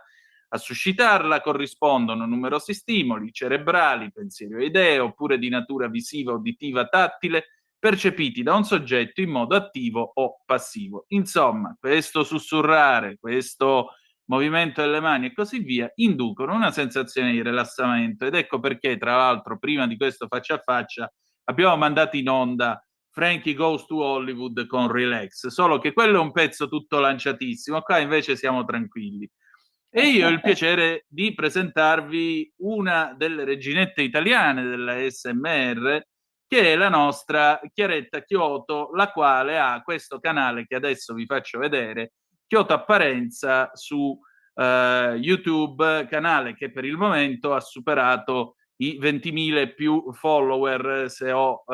A suscitarla corrispondono numerosi stimoli cerebrali, pensieri o idee, oppure di natura visiva, uditiva, tattile, percepiti da un soggetto in modo attivo o passivo. Insomma, questo sussurrare, questo movimento delle mani e così via inducono una sensazione di rilassamento, ed ecco perché, tra l'altro, prima di questo faccia a faccia abbiamo mandato in onda Frankie Goes to Hollywood con Relax, solo che quello è un pezzo tutto lanciatissimo, qua invece siamo tranquilli. E io ho il piacere di presentarvi una delle reginette italiane della ASMR, che è la nostra Chiaretta Chioto, la quale ha questo canale che adesso vi faccio vedere, Chioto Apparenza, su YouTube, canale che per il momento ha superato i 20.000 e più follower, se ho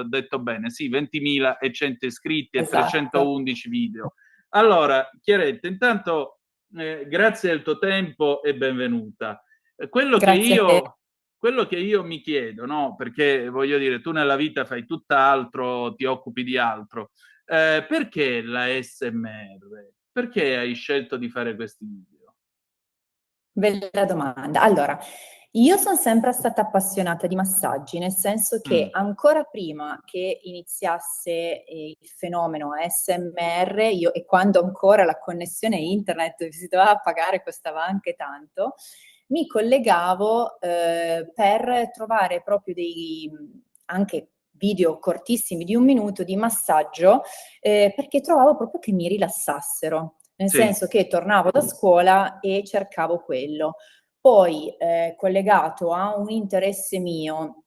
detto bene, sì, 20.100 iscritti e Esatto. 311 video. Allora, Chiaretta, intanto grazie del tuo tempo e benvenuta. Quello che io mi chiedo, no? Perché voglio dire, tu nella vita fai tutt'altro, ti occupi di altro. Perché la ASMR? Perché hai scelto di fare questi video? Bella domanda. Allora, io sono sempre stata appassionata di massaggi, nel senso che ancora prima che iniziasse il fenomeno ASMR, e quando ancora la connessione internet si doveva pagare, costava anche tanto, mi collegavo per trovare proprio anche video cortissimi di 1 minuto di massaggio, perché trovavo proprio che mi rilassassero. Nel senso che tornavo da scuola e cercavo quello. Poi, collegato a un interesse mio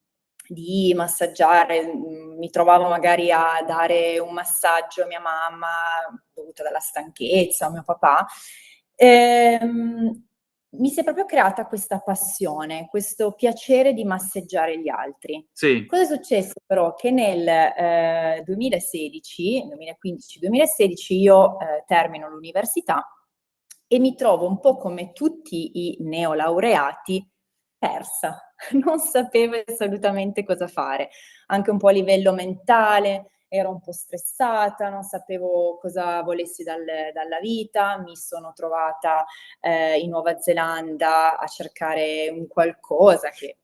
di massaggiare, mi trovavo magari a dare un massaggio a mia mamma, dovuta dalla stanchezza, a mio papà, mi si è proprio creata questa passione, questo piacere di massaggiare gli altri. Sì. Cosa è successo però? Che nel 2015-2016 io termino l'università e mi trovo un po' come tutti i neolaureati persa, non sapevo assolutamente cosa fare, anche un po' a livello mentale, ero un po' stressata, non sapevo cosa volessi dalla vita, mi sono trovata in Nuova Zelanda a cercare un qualcosa che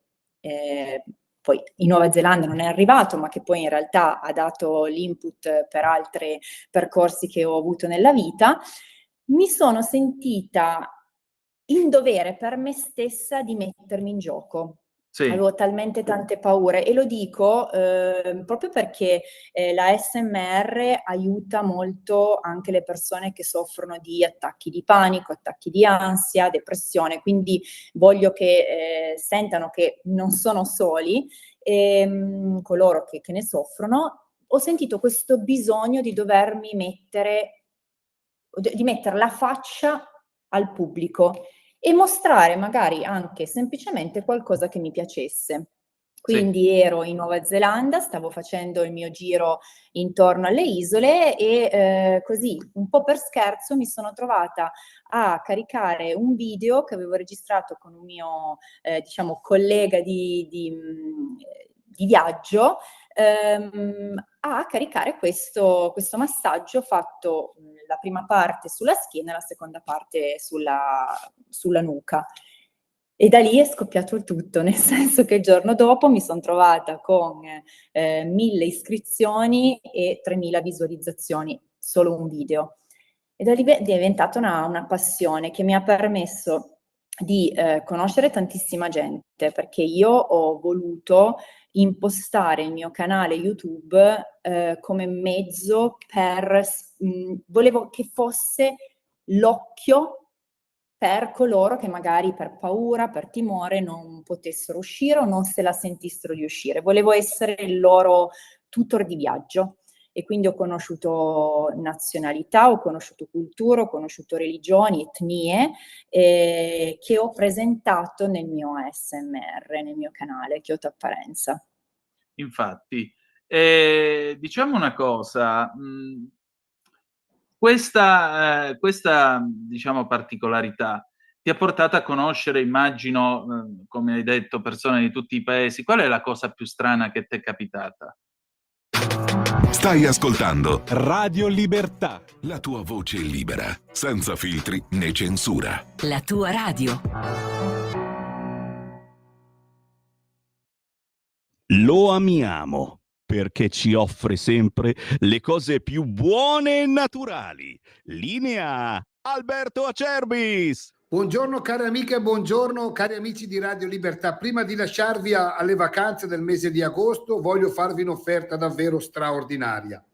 poi in Nuova Zelanda non è arrivato, ma che poi in realtà ha dato l'input per altri percorsi che ho avuto nella vita. Mi sono sentita in dovere per me stessa di mettermi in gioco. Sì. Avevo talmente tante paure, e lo dico proprio perché la ASMR aiuta molto anche le persone che soffrono di attacchi di panico, attacchi di ansia, depressione, quindi voglio che sentano che non sono soli, coloro che ne soffrono. Ho sentito questo bisogno di dovermi mettere la faccia al pubblico, e mostrare magari anche semplicemente qualcosa che mi piacesse. Quindi ero in Nuova Zelanda, stavo facendo il mio giro intorno alle isole e così, un po' per scherzo, mi sono trovata a caricare un video che avevo registrato con un mio, diciamo, collega di viaggio, a caricare questo massaggio fatto la prima parte sulla schiena e la seconda parte sulla nuca. E da lì è scoppiato il tutto, nel senso che il giorno dopo mi son trovata con 1000 iscrizioni e 3000 visualizzazioni, solo un video. E da lì è diventata una passione che mi ha permesso di conoscere tantissima gente, perché io ho voluto impostare il mio canale YouTube come mezzo volevo che fosse l'occhio per coloro che magari per paura, per timore non potessero uscire o non se la sentissero di uscire. Volevo essere il loro tutor di viaggio e quindi ho conosciuto nazionalità, ho conosciuto culture, ho conosciuto religioni, etnie che ho presentato nel mio ASMR, nel mio canale Kyoto Apparenza. Infatti, diciamo una cosa, questa diciamo particolarità ti ha portato a conoscere, immagino, come hai detto, persone di tutti i paesi. Qual è la cosa più strana che t'è capitata? Stai ascoltando Radio Libertà. la tua voce libera, senza filtri né censura. La tua radio. Lo amiamo perché ci offre sempre le cose più buone e naturali. Linea Alberto Acerbis. Buongiorno cari amiche e buongiorno cari amici di Radio Libertà. Prima di lasciarvi alle vacanze del mese di agosto voglio farvi un'offerta davvero straordinaria.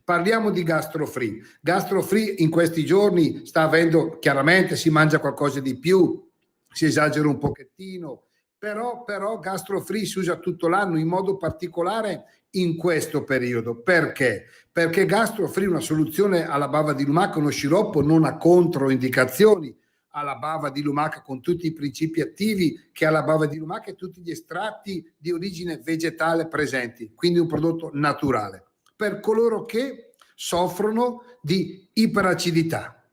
Parliamo di GastroFree. GastroFree in questi giorni sta avendo, chiaramente si mangia qualcosa di più, si esagera un pochettino, però GastroFree si usa tutto l'anno, in modo particolare in questo periodo. Perché? Perché GastroFree è una soluzione alla bava di lumaca, uno sciroppo, non ha controindicazioni, alla bava di lumaca con tutti i principi attivi che ha la bava di lumaca e tutti gli estratti di origine vegetale presenti, quindi un prodotto naturale per coloro che soffrono di iperacidità,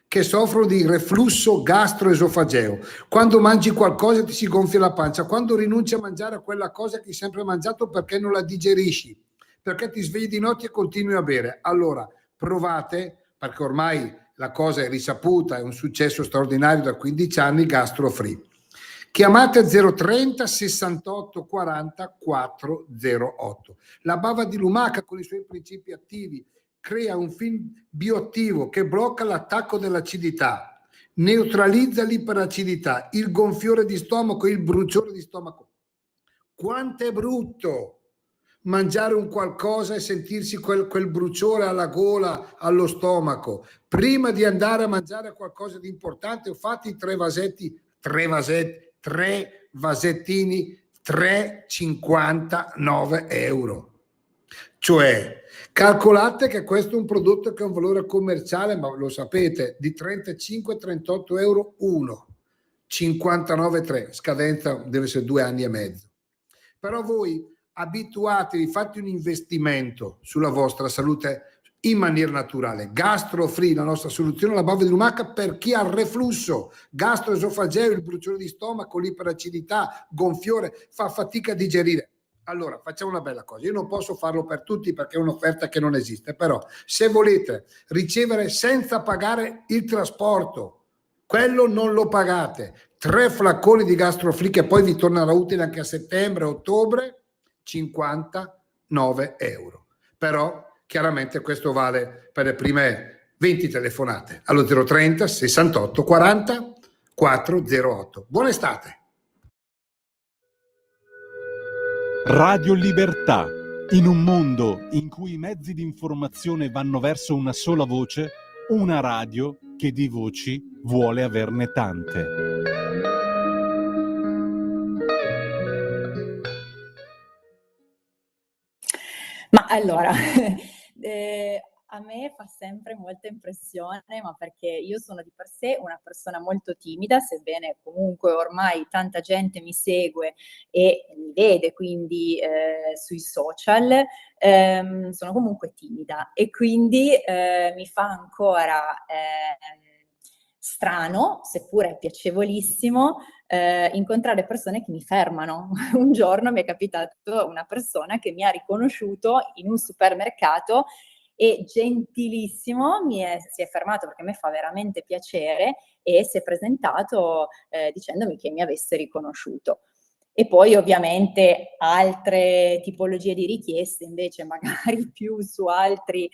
che soffrono di reflusso gastroesofageo. Quando mangi qualcosa ti si gonfia la pancia, quando rinunci a mangiare quella cosa che hai sempre mangiato perché non la digerisci, perché ti svegli di notte e continui a bere. Allora provate, perché ormai la cosa è risaputa, è un successo straordinario da 15 anni, GastroFree. Chiamate 030 68 40 408. La bava di lumaca con i suoi principi attivi crea un film bioattivo che blocca l'attacco dell'acidità, neutralizza l'iperacidità, il gonfiore di stomaco, il bruciore di stomaco. Quanto è brutto mangiare un qualcosa e sentirsi quel bruciore alla gola, allo stomaco. Prima di andare a mangiare qualcosa di importante, ho fatto i tre vasettini, 3,59 euro. Cioè, calcolate che questo è un prodotto che ha un valore commerciale, ma lo sapete, di 35-38 euro uno, 59,3, scadenza deve essere 2 anni e mezzo. Però voi abituatevi, fate un investimento sulla vostra salute in maniera naturale. GastroFree, la nostra soluzione alla bava di lumaca per chi ha il reflusso gastroesofageo, il bruciore di stomaco, l'iperacidità, gonfiore, fa fatica a digerire. Allora facciamo una bella cosa, io non posso farlo per tutti perché è un'offerta che non esiste, però se volete ricevere senza pagare il trasporto, quello non lo pagate, 3 flaconi di GastroFree che poi vi tornerà utile anche a settembre, ottobre, 59 euro. Però chiaramente questo vale per le prime 20 telefonate allo 030 68 40 408. Buona estate. Radio Libertà. In un mondo in cui i mezzi di informazione vanno verso una sola voce, una radio che di voci vuole averne tante. Ma allora, A me fa sempre molta impressione, ma perché io sono di per sé una persona molto timida, sebbene comunque ormai tanta gente mi segue e mi vede quindi sui social, sono comunque timida e quindi mi fa ancora strano, seppure piacevolissimo, incontrare persone che mi fermano. Un giorno mi è capitato una persona che mi ha riconosciuto in un supermercato e gentilissimo si è fermato perché a me fa veramente piacere e si è presentato dicendomi che mi avesse riconosciuto. E poi ovviamente altre tipologie di richieste invece magari più su altre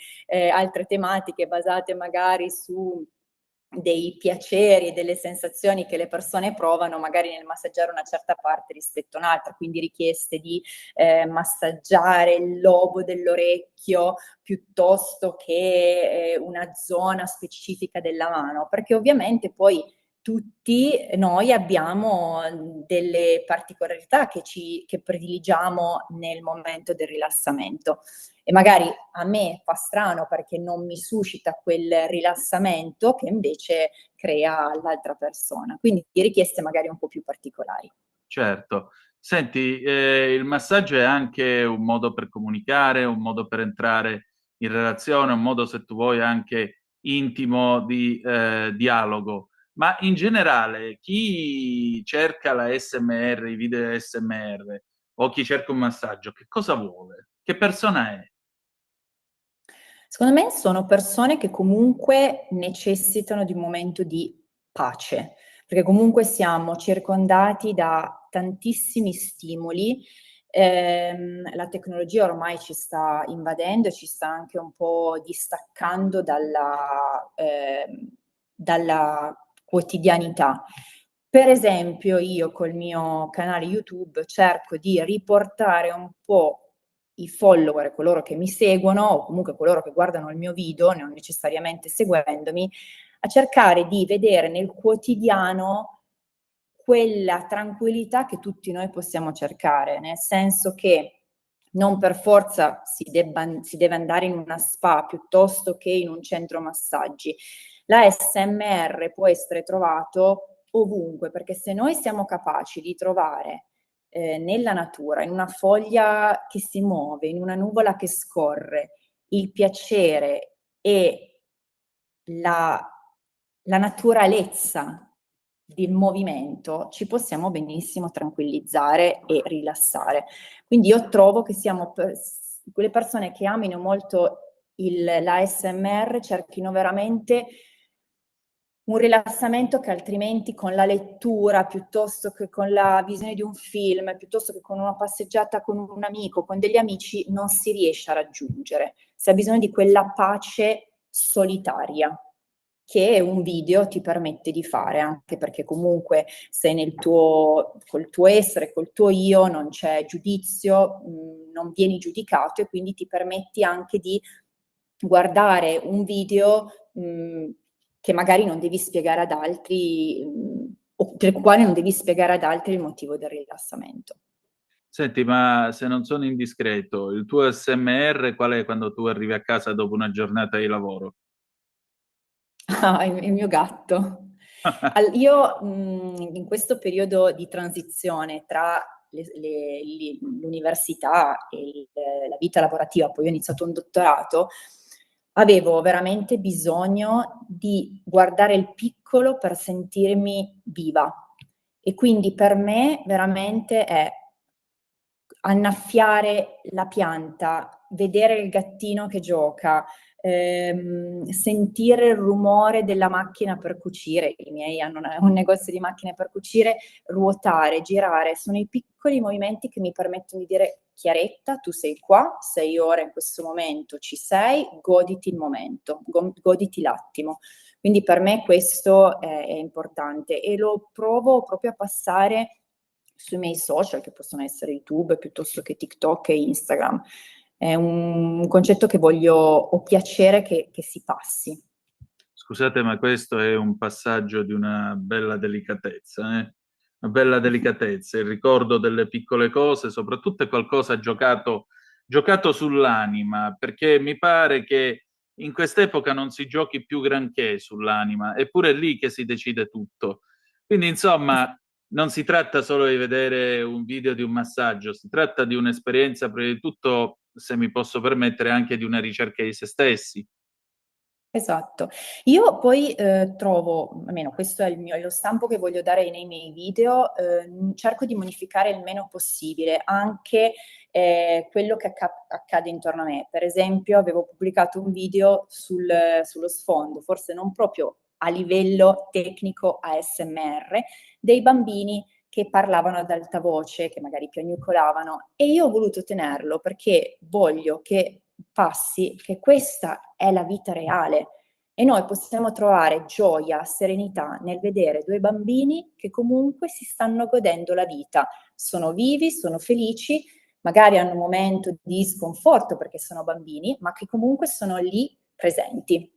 tematiche basate magari su dei piaceri e delle sensazioni che le persone provano magari nel massaggiare una certa parte rispetto a un'altra, quindi richieste di massaggiare il lobo dell'orecchio piuttosto che una zona specifica della mano, perché ovviamente poi tutti noi abbiamo delle particolarità che prediligiamo nel momento del rilassamento e magari a me fa strano perché non mi suscita quel rilassamento che invece crea l'altra persona, quindi richieste magari un po' più particolari. Certo. Senti, il massaggio è anche un modo per comunicare, un modo per entrare in relazione, un modo, se tu vuoi, anche intimo di dialogo. Ma in generale, chi cerca la ASMR, i video ASMR, o chi cerca un massaggio, che cosa vuole? Che persona è? Secondo me sono persone che comunque necessitano di un momento di pace, perché comunque siamo circondati da tantissimi stimoli. La tecnologia ormai ci sta invadendo e ci sta anche un po' distaccando dalla quotidianità. Per esempio, io col mio canale YouTube cerco di riportare un po' i follower, coloro che mi seguono o comunque coloro che guardano il mio video, non necessariamente seguendomi, a cercare di vedere nel quotidiano quella tranquillità che tutti noi possiamo cercare, nel senso che non per forza si deve andare in una spa piuttosto che in un centro massaggi. La SMR può essere trovato ovunque, perché se noi siamo capaci di trovare nella natura, in una foglia che si muove, in una nuvola che scorre, il piacere e la naturalezza del movimento, ci possiamo benissimo tranquillizzare e rilassare. Quindi io trovo che siamo quelle persone che amino molto l'ASMR cerchino veramente un rilassamento che altrimenti con la lettura, piuttosto che con la visione di un film, piuttosto che con una passeggiata con un amico, con degli amici, non si riesce a raggiungere. Si ha bisogno di quella pace solitaria che un video ti permette di fare, anche perché comunque sei col tuo essere, col tuo io, non c'è giudizio, non vieni giudicato e quindi ti permetti anche di guardare un video che magari non devi spiegare ad altri, o per il quale non devi spiegare ad altri il motivo del rilassamento. Senti, ma se non sono indiscreto, il tuo ASMR qual è quando tu arrivi a casa dopo una giornata di lavoro? Ah, il mio gatto. Io in questo periodo di transizione tra l'università e la vita lavorativa, poi ho iniziato un dottorato, avevo veramente bisogno di guardare il piccolo per sentirmi viva. E quindi per me veramente è annaffiare la pianta, vedere il gattino che gioca, sentire il rumore della macchina per cucire, i miei hanno un negozio di macchine per cucire, ruotare, girare, sono i piccoli movimenti che mi permettono di dire: Chiaretta, tu sei qua, sei ora in questo momento, ci sei, goditi il momento, goditi l'attimo. Quindi per me questo è importante e lo provo proprio a passare sui miei social, che possono essere YouTube piuttosto che TikTok e Instagram. È un concetto che ho piacere che si passi. Scusate, ma questo è un passaggio di una bella delicatezza, eh? Una bella delicatezza, il ricordo delle piccole cose, soprattutto è qualcosa giocato sull'anima, perché mi pare che in quest'epoca non si giochi più granché sull'anima, eppure è lì che si decide tutto. Quindi, insomma, non si tratta solo di vedere un video di un massaggio, si tratta di un'esperienza, prima di tutto, se mi posso permettere, anche di una ricerca di se stessi. Esatto. Io poi, trovo, almeno questo è lo stampo che voglio dare nei miei video, cerco di modificare il meno possibile anche, quello che accade intorno a me. Per esempio, avevo pubblicato un video sullo sfondo, forse non proprio a livello tecnico ASMR, dei bambini che parlavano ad alta voce, che magari piagnucolavano, e io ho voluto tenerlo perché voglio che passi che questa è la vita reale e noi possiamo trovare gioia, serenità nel vedere 2 bambini che comunque si stanno godendo la vita, sono vivi, sono felici, magari hanno un momento di sconforto perché sono bambini, ma che comunque sono lì presenti.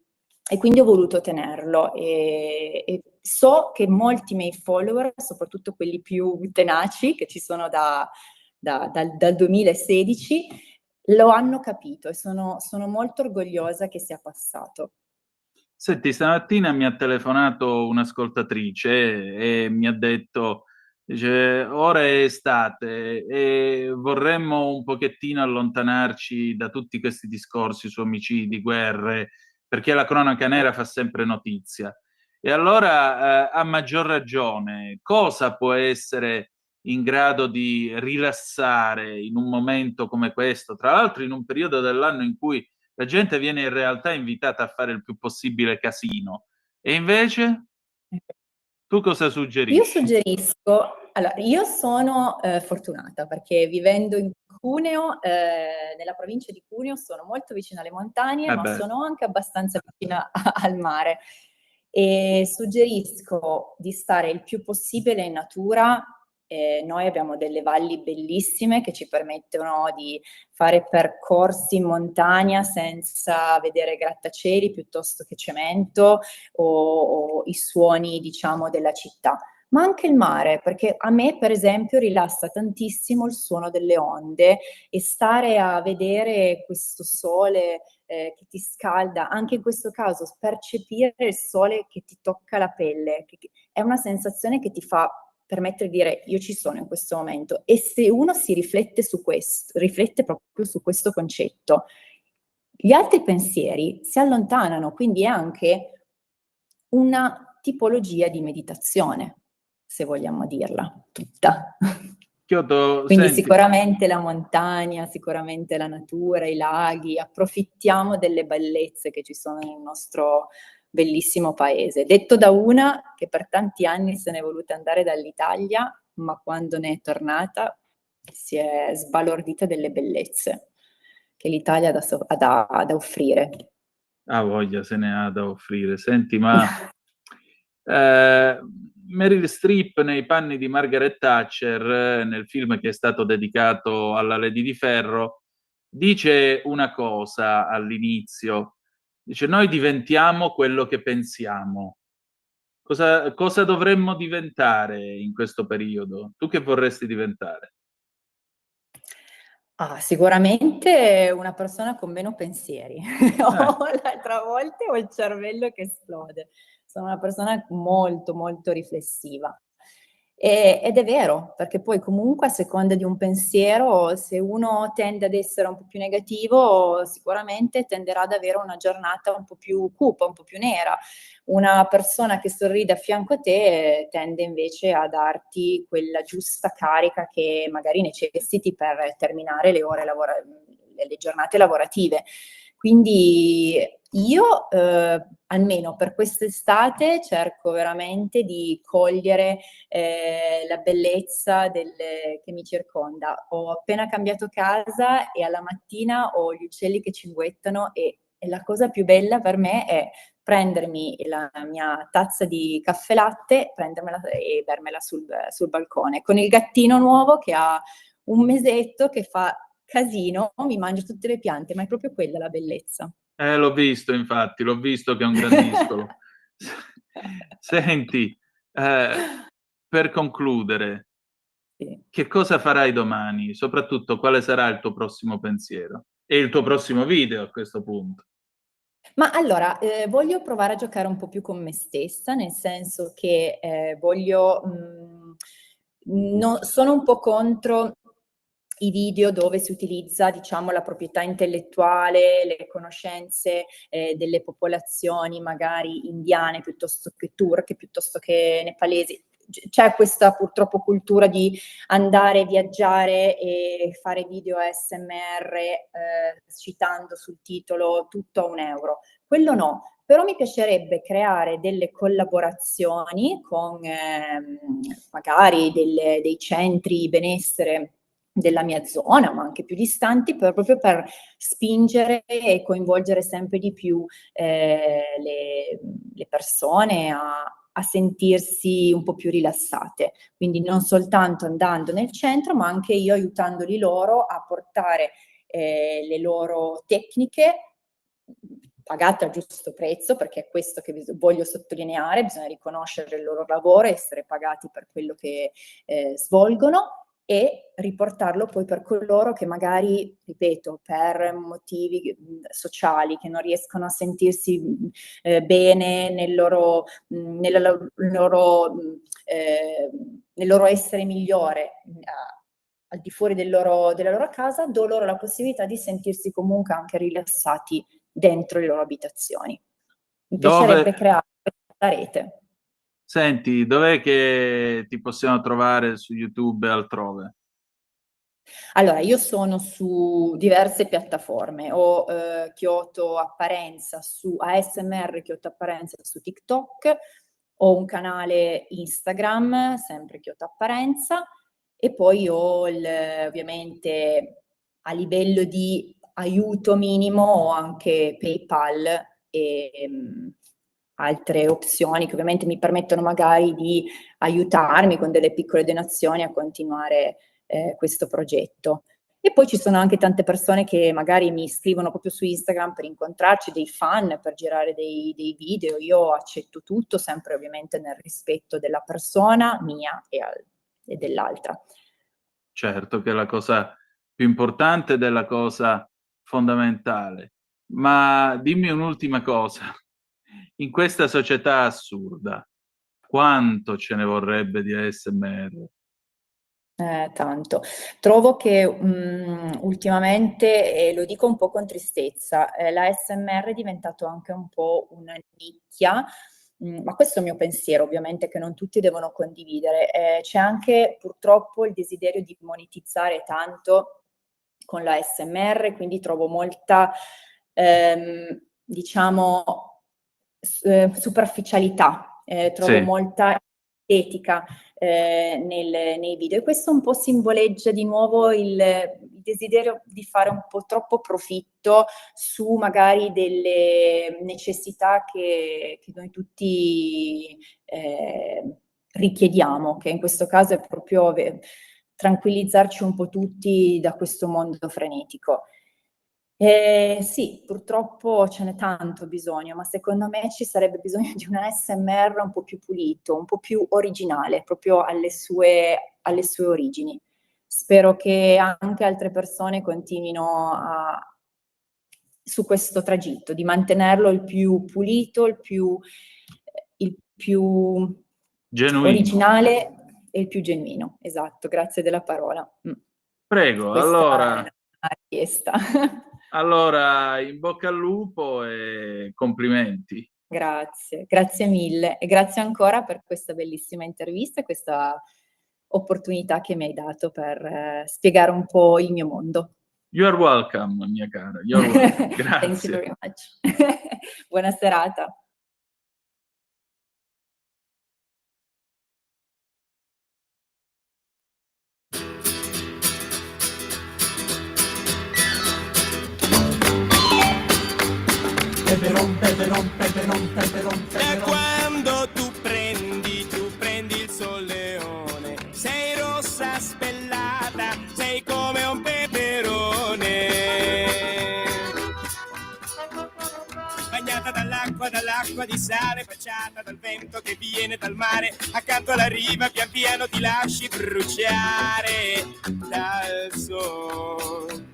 E quindi ho voluto tenerlo e so che molti miei follower, soprattutto quelli più tenaci, che ci sono dal 2016, lo hanno capito e sono molto orgogliosa che sia passato. Senti, stamattina mi ha telefonato un'ascoltatrice e mi ha detto, dice, ora è estate e vorremmo un pochettino allontanarci da tutti questi discorsi su omicidi, guerre, perché la cronaca nera fa sempre notizia. E allora, a maggior ragione, cosa può essere in grado di rilassare in un momento come questo, tra l'altro in un periodo dell'anno in cui la gente viene in realtà invitata a fare il più possibile casino. E invece? Tu cosa Io suggerisci? suggerisco, allora, io sono fortunata perché vivendo in Cuneo, nella provincia di Cuneo, sono molto vicina alle montagne, ma Beh, sono anche abbastanza vicina al mare. E suggerisco di stare il più possibile in natura. Noi abbiamo delle valli bellissime che ci permettono di fare percorsi in montagna senza vedere grattacieli piuttosto che cemento o i suoni, diciamo, della città. Ma anche il mare, perché a me, per esempio, rilassa tantissimo il suono delle onde e stare a vedere questo sole che ti scalda, anche in questo caso percepire il sole che ti tocca la pelle, che è una sensazione che ti fa permettere di dire io ci sono in questo momento. E se uno si riflette su questo, riflette proprio su questo concetto, gli altri pensieri si allontanano, quindi è anche una tipologia di meditazione, se vogliamo dirla tutta. Chiodo, Quindi senti, sicuramente la montagna, sicuramente la natura, i laghi, approfittiamo delle bellezze che ci sono nel nostro bellissimo paese. Detto da una che per tanti anni se n'è voluta andare dall'Italia, ma quando ne è tornata si è sbalordita delle bellezze che l'Italia ha da offrire. ha voglia, se ne ha da offrire. Senti, ma Meryl Streep nei panni di Margaret Thatcher, nel film che è stato dedicato alla Lady di Ferro, dice una cosa all'inizio, dice noi diventiamo quello che pensiamo. Cosa dovremmo diventare in questo periodo? Tu che vorresti diventare? Sicuramente una persona con meno pensieri. O l'altra volte ho il cervello che esplode. Sono una persona molto, molto riflessiva. Ed è vero, perché poi comunque a seconda di un pensiero, se uno tende ad essere un po' più negativo, sicuramente tenderà ad avere una giornata un po' più cupa, un po' più nera. Una persona che sorride a fianco a te tende invece a darti quella giusta carica che magari necessiti per terminare le giornate lavorative. Quindi io, almeno per quest'estate, cerco veramente di cogliere la bellezza che mi circonda. Ho appena cambiato casa e alla mattina ho gli uccelli che cinguettano e la cosa più bella per me è prendermi la mia tazza di caffè latte, prendermela e bermela sul balcone, con il gattino nuovo che ha un mesetto che fa casino, mi mangio tutte le piante, ma è proprio quella la bellezza. L'ho visto infatti, l'ho visto che è un grandiscolo. Senti, per concludere, Sì. che cosa farai domani? Soprattutto, quale sarà il tuo prossimo pensiero? E il tuo prossimo video a questo punto? Ma allora, voglio provare a giocare un po' più con me stessa, nel senso che voglio, sono un po' contro i video dove si utilizza, diciamo, la proprietà intellettuale, le conoscenze delle popolazioni magari indiane piuttosto che turche, piuttosto che nepalesi. C'è questa purtroppo cultura di andare, viaggiare e fare video ASMR citando sul titolo tutto a €1. Quello no, però mi piacerebbe creare delle collaborazioni con magari dei centri benessere della mia zona, ma anche più distanti, proprio per spingere e coinvolgere sempre di più le persone a sentirsi un po' più rilassate. Quindi non soltanto andando nel centro, ma anche io aiutandoli loro a portare le loro tecniche pagate a giusto prezzo, perché è questo che voglio sottolineare, bisogna riconoscere il loro lavoro, essere pagati per quello che svolgono, e riportarlo poi per coloro che magari, ripeto, per motivi sociali, che non riescono a sentirsi bene nel loro essere migliore al di fuori della loro casa, do loro la possibilità di sentirsi comunque anche rilassati dentro le loro abitazioni. Mi piacerebbe creare questa rete. Senti, dov'è che ti possiamo trovare su YouTube e altrove? Allora, io sono su diverse piattaforme, ho Kyoto Apparenza su ASMR Kyoto Apparenza su TikTok, ho un canale Instagram, sempre Kyoto Apparenza, e poi ho ovviamente a livello di aiuto minimo ho anche PayPal e altre opzioni che ovviamente mi permettono magari di aiutarmi con delle piccole donazioni a continuare questo progetto. E poi ci sono anche tante persone che magari mi scrivono proprio su Instagram per incontrarci, dei fan, per girare dei video. Io accetto tutto, sempre ovviamente nel rispetto della persona mia e dell'altra. Certo che è la cosa più importante ed è la cosa fondamentale. Ma dimmi un'ultima cosa. In questa società assurda, quanto ce ne vorrebbe di ASMR? Tanto. Trovo che ultimamente, e lo dico un po' con tristezza, l'ASMR è diventato anche un po' una nicchia, ma questo è il mio pensiero, ovviamente, che non tutti devono condividere. C'è anche purtroppo il desiderio di monetizzare tanto con l'ASMR, quindi trovo molta, diciamo, superficialità, trovo Sì. molta estetica nei video, e questo un po' simboleggia di nuovo il desiderio di fare un po' troppo profitto su magari delle necessità che noi tutti richiediamo, che in questo caso è proprio tranquillizzarci un po' tutti da questo mondo frenetico. Sì, purtroppo ce n'è tanto bisogno, ma secondo me ci sarebbe bisogno di un ASMR un po' più pulito, un po' più originale, proprio alle sue origini. Spero che anche altre persone continuino su questo tragitto, di mantenerlo il più pulito, il più Genuino. originale e il più genuino. Esatto, grazie della parola. Prego, Questa allora... è una richiesta. Allora, in bocca al lupo e complimenti. Grazie, grazie mille e grazie ancora per questa bellissima intervista e questa opportunità che mi hai dato per spiegare un po' il mio mondo. You are welcome, mia cara. You are welcome. Thank you Grazie. very much. Buona serata. Da quando tu prendi il solleone, sei rossa spellata, sei come un peperone. Bagnata dall'acqua di sale, baciata dal vento che viene dal mare, accanto alla riva pian piano ti lasci bruciare dal sole.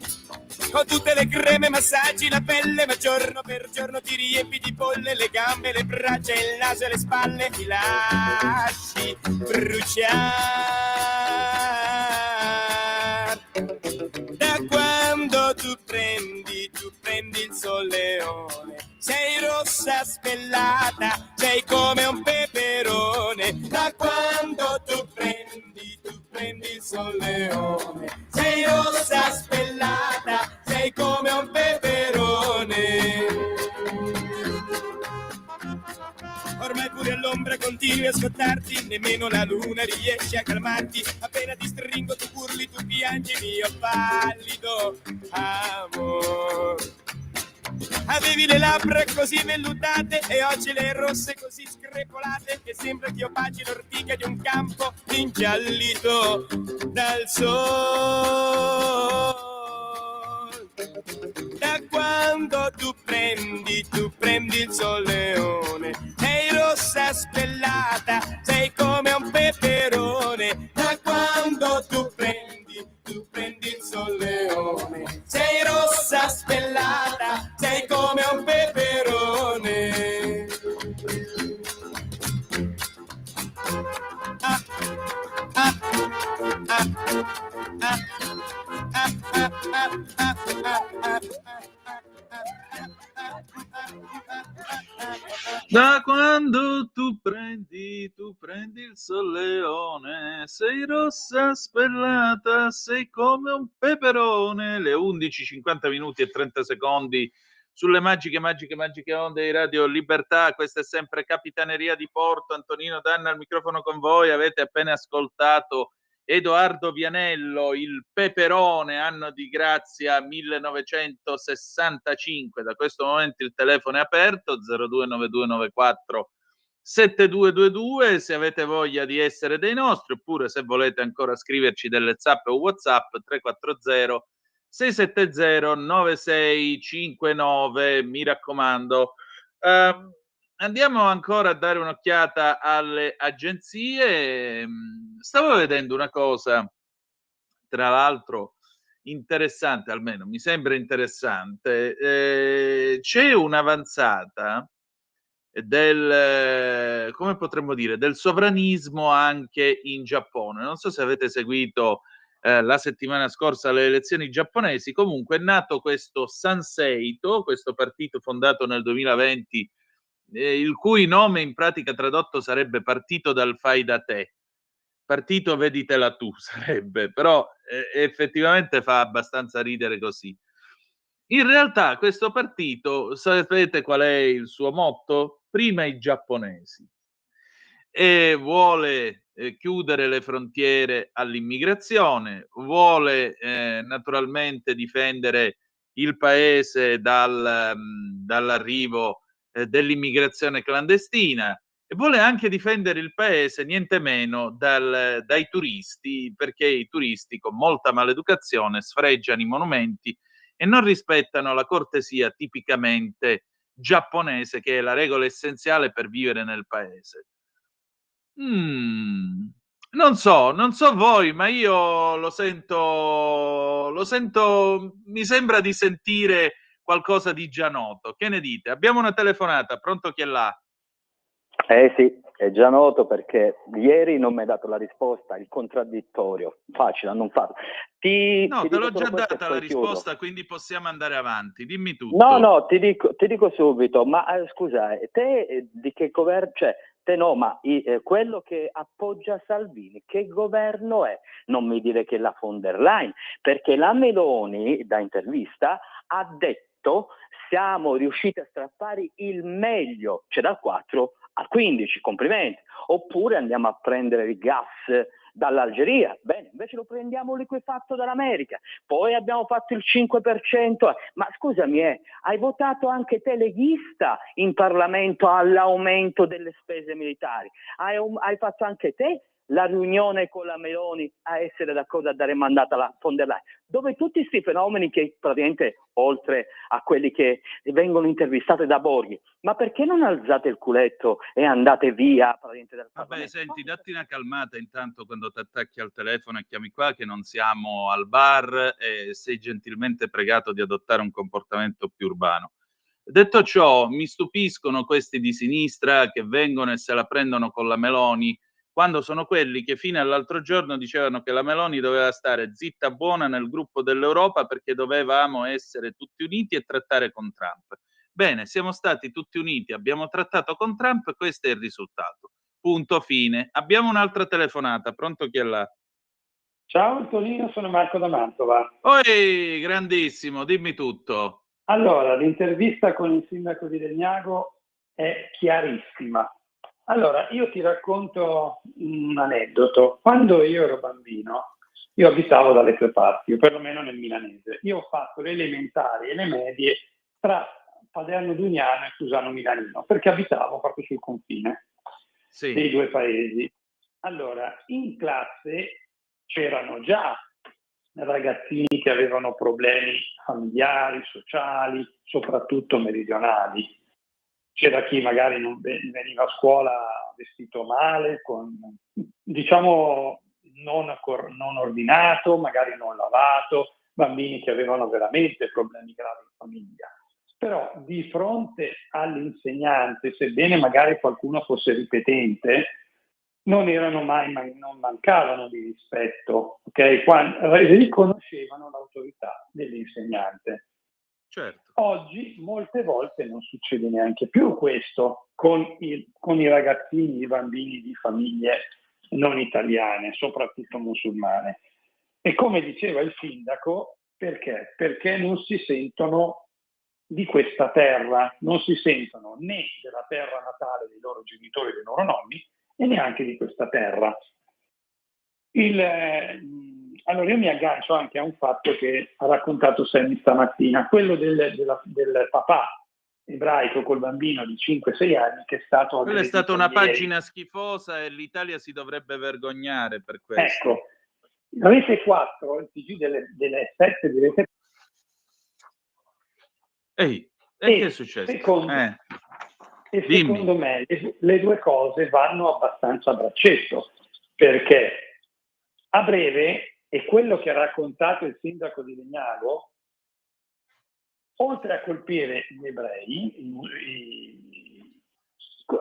Con tutte le creme, massaggi la pelle, ma giorno per giorno ti riempi di bolle le gambe, le braccia, il naso e le spalle. Ti lasci bruciare. Da quando tu prendi il solleone, sei rossa spellata, sei come un peperone. Da quando tu prendi il solleone, sei rossa spellata, sei come un peperone. Ormai pure all'ombra continui a scottarti, nemmeno la luna riesce a calmarti. Appena ti stringo tu urli, tu piangi, mio pallido amor. Avevi le labbra così vellutate e oggi le rosse così screpolate che sembra che io baci l'ortica di un campo ingiallito dal sole. Da quando tu prendi il solleone, sei rossa spellata, sei come un peperone. Da quando tu prendi il solleone, sei rossa spellata, sei come un peperone. Ah, ah, ah, ah, ah, ah, ah, Da quando tu prendi il solleone, sei rossa spellata, sei come un peperone. Le 11:50 minuti e 30 secondi sulle magiche onde di Radio Libertà. Questa è sempre Capitaneria di Porto. Antonino Danna al microfono con voi. Avete appena ascoltato Edoardo Vianello, Il peperone, anno di grazia 1965. Da questo momento il telefono è aperto, 029294 7222, se avete voglia di essere dei nostri, oppure se volete ancora scriverci delle zapp o WhatsApp 340 670 9659, mi raccomando. Andiamo ancora a dare un'occhiata alle agenzie. Stavo vedendo una cosa, tra l'altro interessante, almeno mi sembra interessante. C'è un'avanzata del, come potremmo dire, del sovranismo anche in Giappone. Non so se avete seguito la settimana scorsa le elezioni giapponesi. Comunque è nato questo Sanseito, questo partito fondato nel 2020, il cui nome in pratica tradotto sarebbe partito dal fai da te, partito veditela tu sarebbe, però effettivamente fa abbastanza ridere così. In realtà questo partito, sapete qual è il suo motto? Prima i giapponesi, e vuole chiudere le frontiere all'immigrazione, vuole naturalmente difendere il paese dall'arrivo dell'immigrazione clandestina, e vuole anche difendere il paese niente meno dai turisti, perché i turisti con molta maleducazione sfregiano i monumenti e non rispettano la cortesia tipicamente giapponese, che è la regola essenziale per vivere nel paese. Non so voi, ma io lo sento, mi sembra di sentire qualcosa di già noto. Che ne dite? Abbiamo una telefonata, pronto, chi è là? Sì, è già noto perché ieri non mi hai dato la risposta, il contraddittorio. Facile, non farlo. Te l'ho già data la risposta, quindi possiamo andare avanti. Dimmi tutto. No, ti dico subito, ma scusa, te di che governo, cioè, te no, ma quello che appoggia Salvini, che governo è? Non mi dire che è la von der Leyen, perché la Meloni, da intervista, ha detto siamo riusciti a strappare il meglio, cioè dal 4 al 15, complimenti. Oppure andiamo a prendere il gas dall'Algeria, bene, invece lo prendiamo liquefatto dall'America, poi abbiamo fatto il 5%, ma scusami, hai votato anche te leghista in Parlamento all'aumento delle spese militari, hai fatto anche te la riunione con la Meloni a essere d'accordo a dare mandato alla von der Leyen, dove tutti questi fenomeni che praticamente, oltre a quelli che vengono intervistati da Borghi, ma perché non alzate il culetto e andate via praticamente dal Parlamento? Vabbè, senti, datti una calmata intanto quando ti attacchi al telefono e chiami qua, che non siamo al bar e sei gentilmente pregato di adottare un comportamento più urbano. Detto ciò, mi stupiscono questi di sinistra che vengono e se la prendono con la Meloni, quando sono quelli che fino all'altro giorno dicevano che la Meloni doveva stare zitta buona nel gruppo dell'Europa perché dovevamo essere tutti uniti e trattare con Trump. Bene, siamo stati tutti uniti, abbiamo trattato con Trump, questo è il risultato. Punto, fine. Abbiamo un'altra telefonata, pronto, chi è là? Ciao Antonino, sono Marco da Mantova. Oi, grandissimo, dimmi tutto. Allora, l'intervista con il sindaco di Legnago è chiarissima. Allora, io ti racconto un aneddoto. Quando io ero bambino, io abitavo dalle tue parti, o perlomeno nel milanese. Io ho fatto le elementari e le medie tra Paderno Dugnano e Cusano Milanino, perché abitavo proprio sul confine dei due paesi. Allora, in classe c'erano già ragazzini che avevano problemi familiari, sociali, soprattutto meridionali. C'era chi magari non veniva a scuola vestito male, diciamo non ordinato, magari non lavato, bambini che avevano veramente problemi gravi in famiglia. Però di fronte all'insegnante, sebbene magari qualcuno fosse ripetente, non mancavano di rispetto, ok? Riconoscevano l'autorità dell'insegnante. Certo. Oggi molte volte non succede neanche più questo con i ragazzini, i bambini di famiglie non italiane, soprattutto musulmane. E come diceva il sindaco, perché? Perché non si sentono di questa terra, non si sentono né della terra natale dei loro genitori e dei loro nonni, e neanche di questa terra. Allora io mi aggancio anche a un fatto che ha raccontato Sammy stamattina, quello del papà ebraico col bambino di 5-6 anni che è stato Quella è aggredito stata una ieri. pagina schifosa e l'Italia si dovrebbe vergognare per questo. Ecco, Rete 4, il TG delle 7 di Rete 4. Ehi, e che è successo? Secondo me le due cose vanno abbastanza a braccetto, perché a breve, e quello che ha raccontato il sindaco di Legnago, oltre a colpire gli ebrei,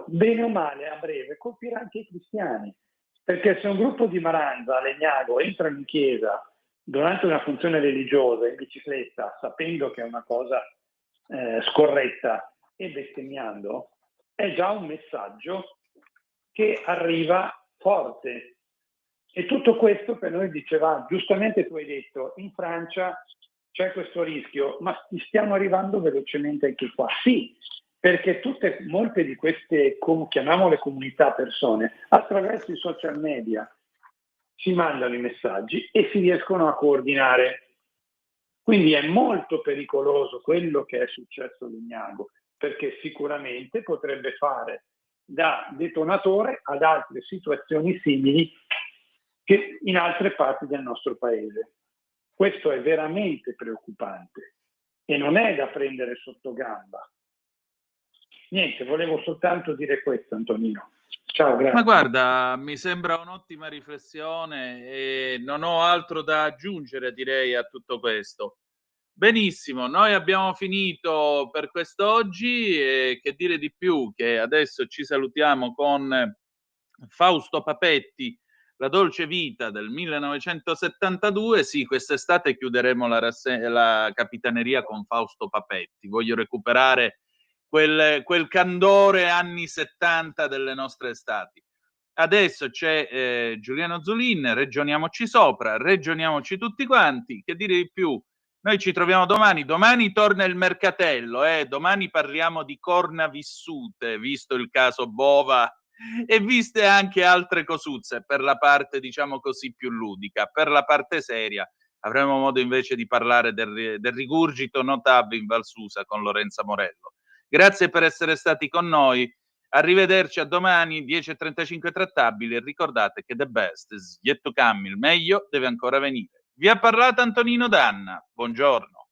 bene o male a breve colpirà anche i cristiani, perché se un gruppo di Maranza a Legnago entra in chiesa durante una funzione religiosa in bicicletta, sapendo che è una cosa scorretta e bestemmiando, è già un messaggio che arriva forte. E tutto questo per noi diceva, giustamente tu hai detto, in Francia c'è questo rischio, ma stiamo arrivando velocemente anche qua. Sì, perché molte di queste, chiamiamole comunità persone, attraverso i social media si mandano i messaggi e si riescono a coordinare. Quindi è molto pericoloso quello che è successo a Legnago, perché sicuramente potrebbe fare da detonatore ad altre situazioni simili che in altre parti del nostro paese. Questo è veramente preoccupante e non è da prendere sotto gamba. Niente, volevo soltanto dire questo, Antonino. Ciao, grazie. Ma guarda, mi sembra un'ottima riflessione e non ho altro da aggiungere, direi, a tutto questo. Benissimo, noi abbiamo finito per quest'oggi e che dire di più, che adesso ci salutiamo con Fausto Papetti, La dolce vita del 1972. Sì, quest'estate chiuderemo la capitaneria con Fausto Papetti. Voglio recuperare quel candore anni 70 delle nostre estati. Adesso c'è Giuliano Zulin, ragioniamoci sopra, ragioniamoci tutti quanti. Che dire di più? Noi ci troviamo domani torna il mercatello, domani parliamo di corna vissute, visto il caso Bova e viste anche altre cosuzze, per la parte diciamo così più ludica. Per la parte seria avremo modo invece di parlare del rigurgito Notab in Val Susa con Lorenza Morello. Grazie per essere stati con noi. Arrivederci a domani, 10:35 trattabili, e ricordate che the best is yet to come, il meglio deve ancora venire. Vi ha parlato Antonino Danna, buongiorno.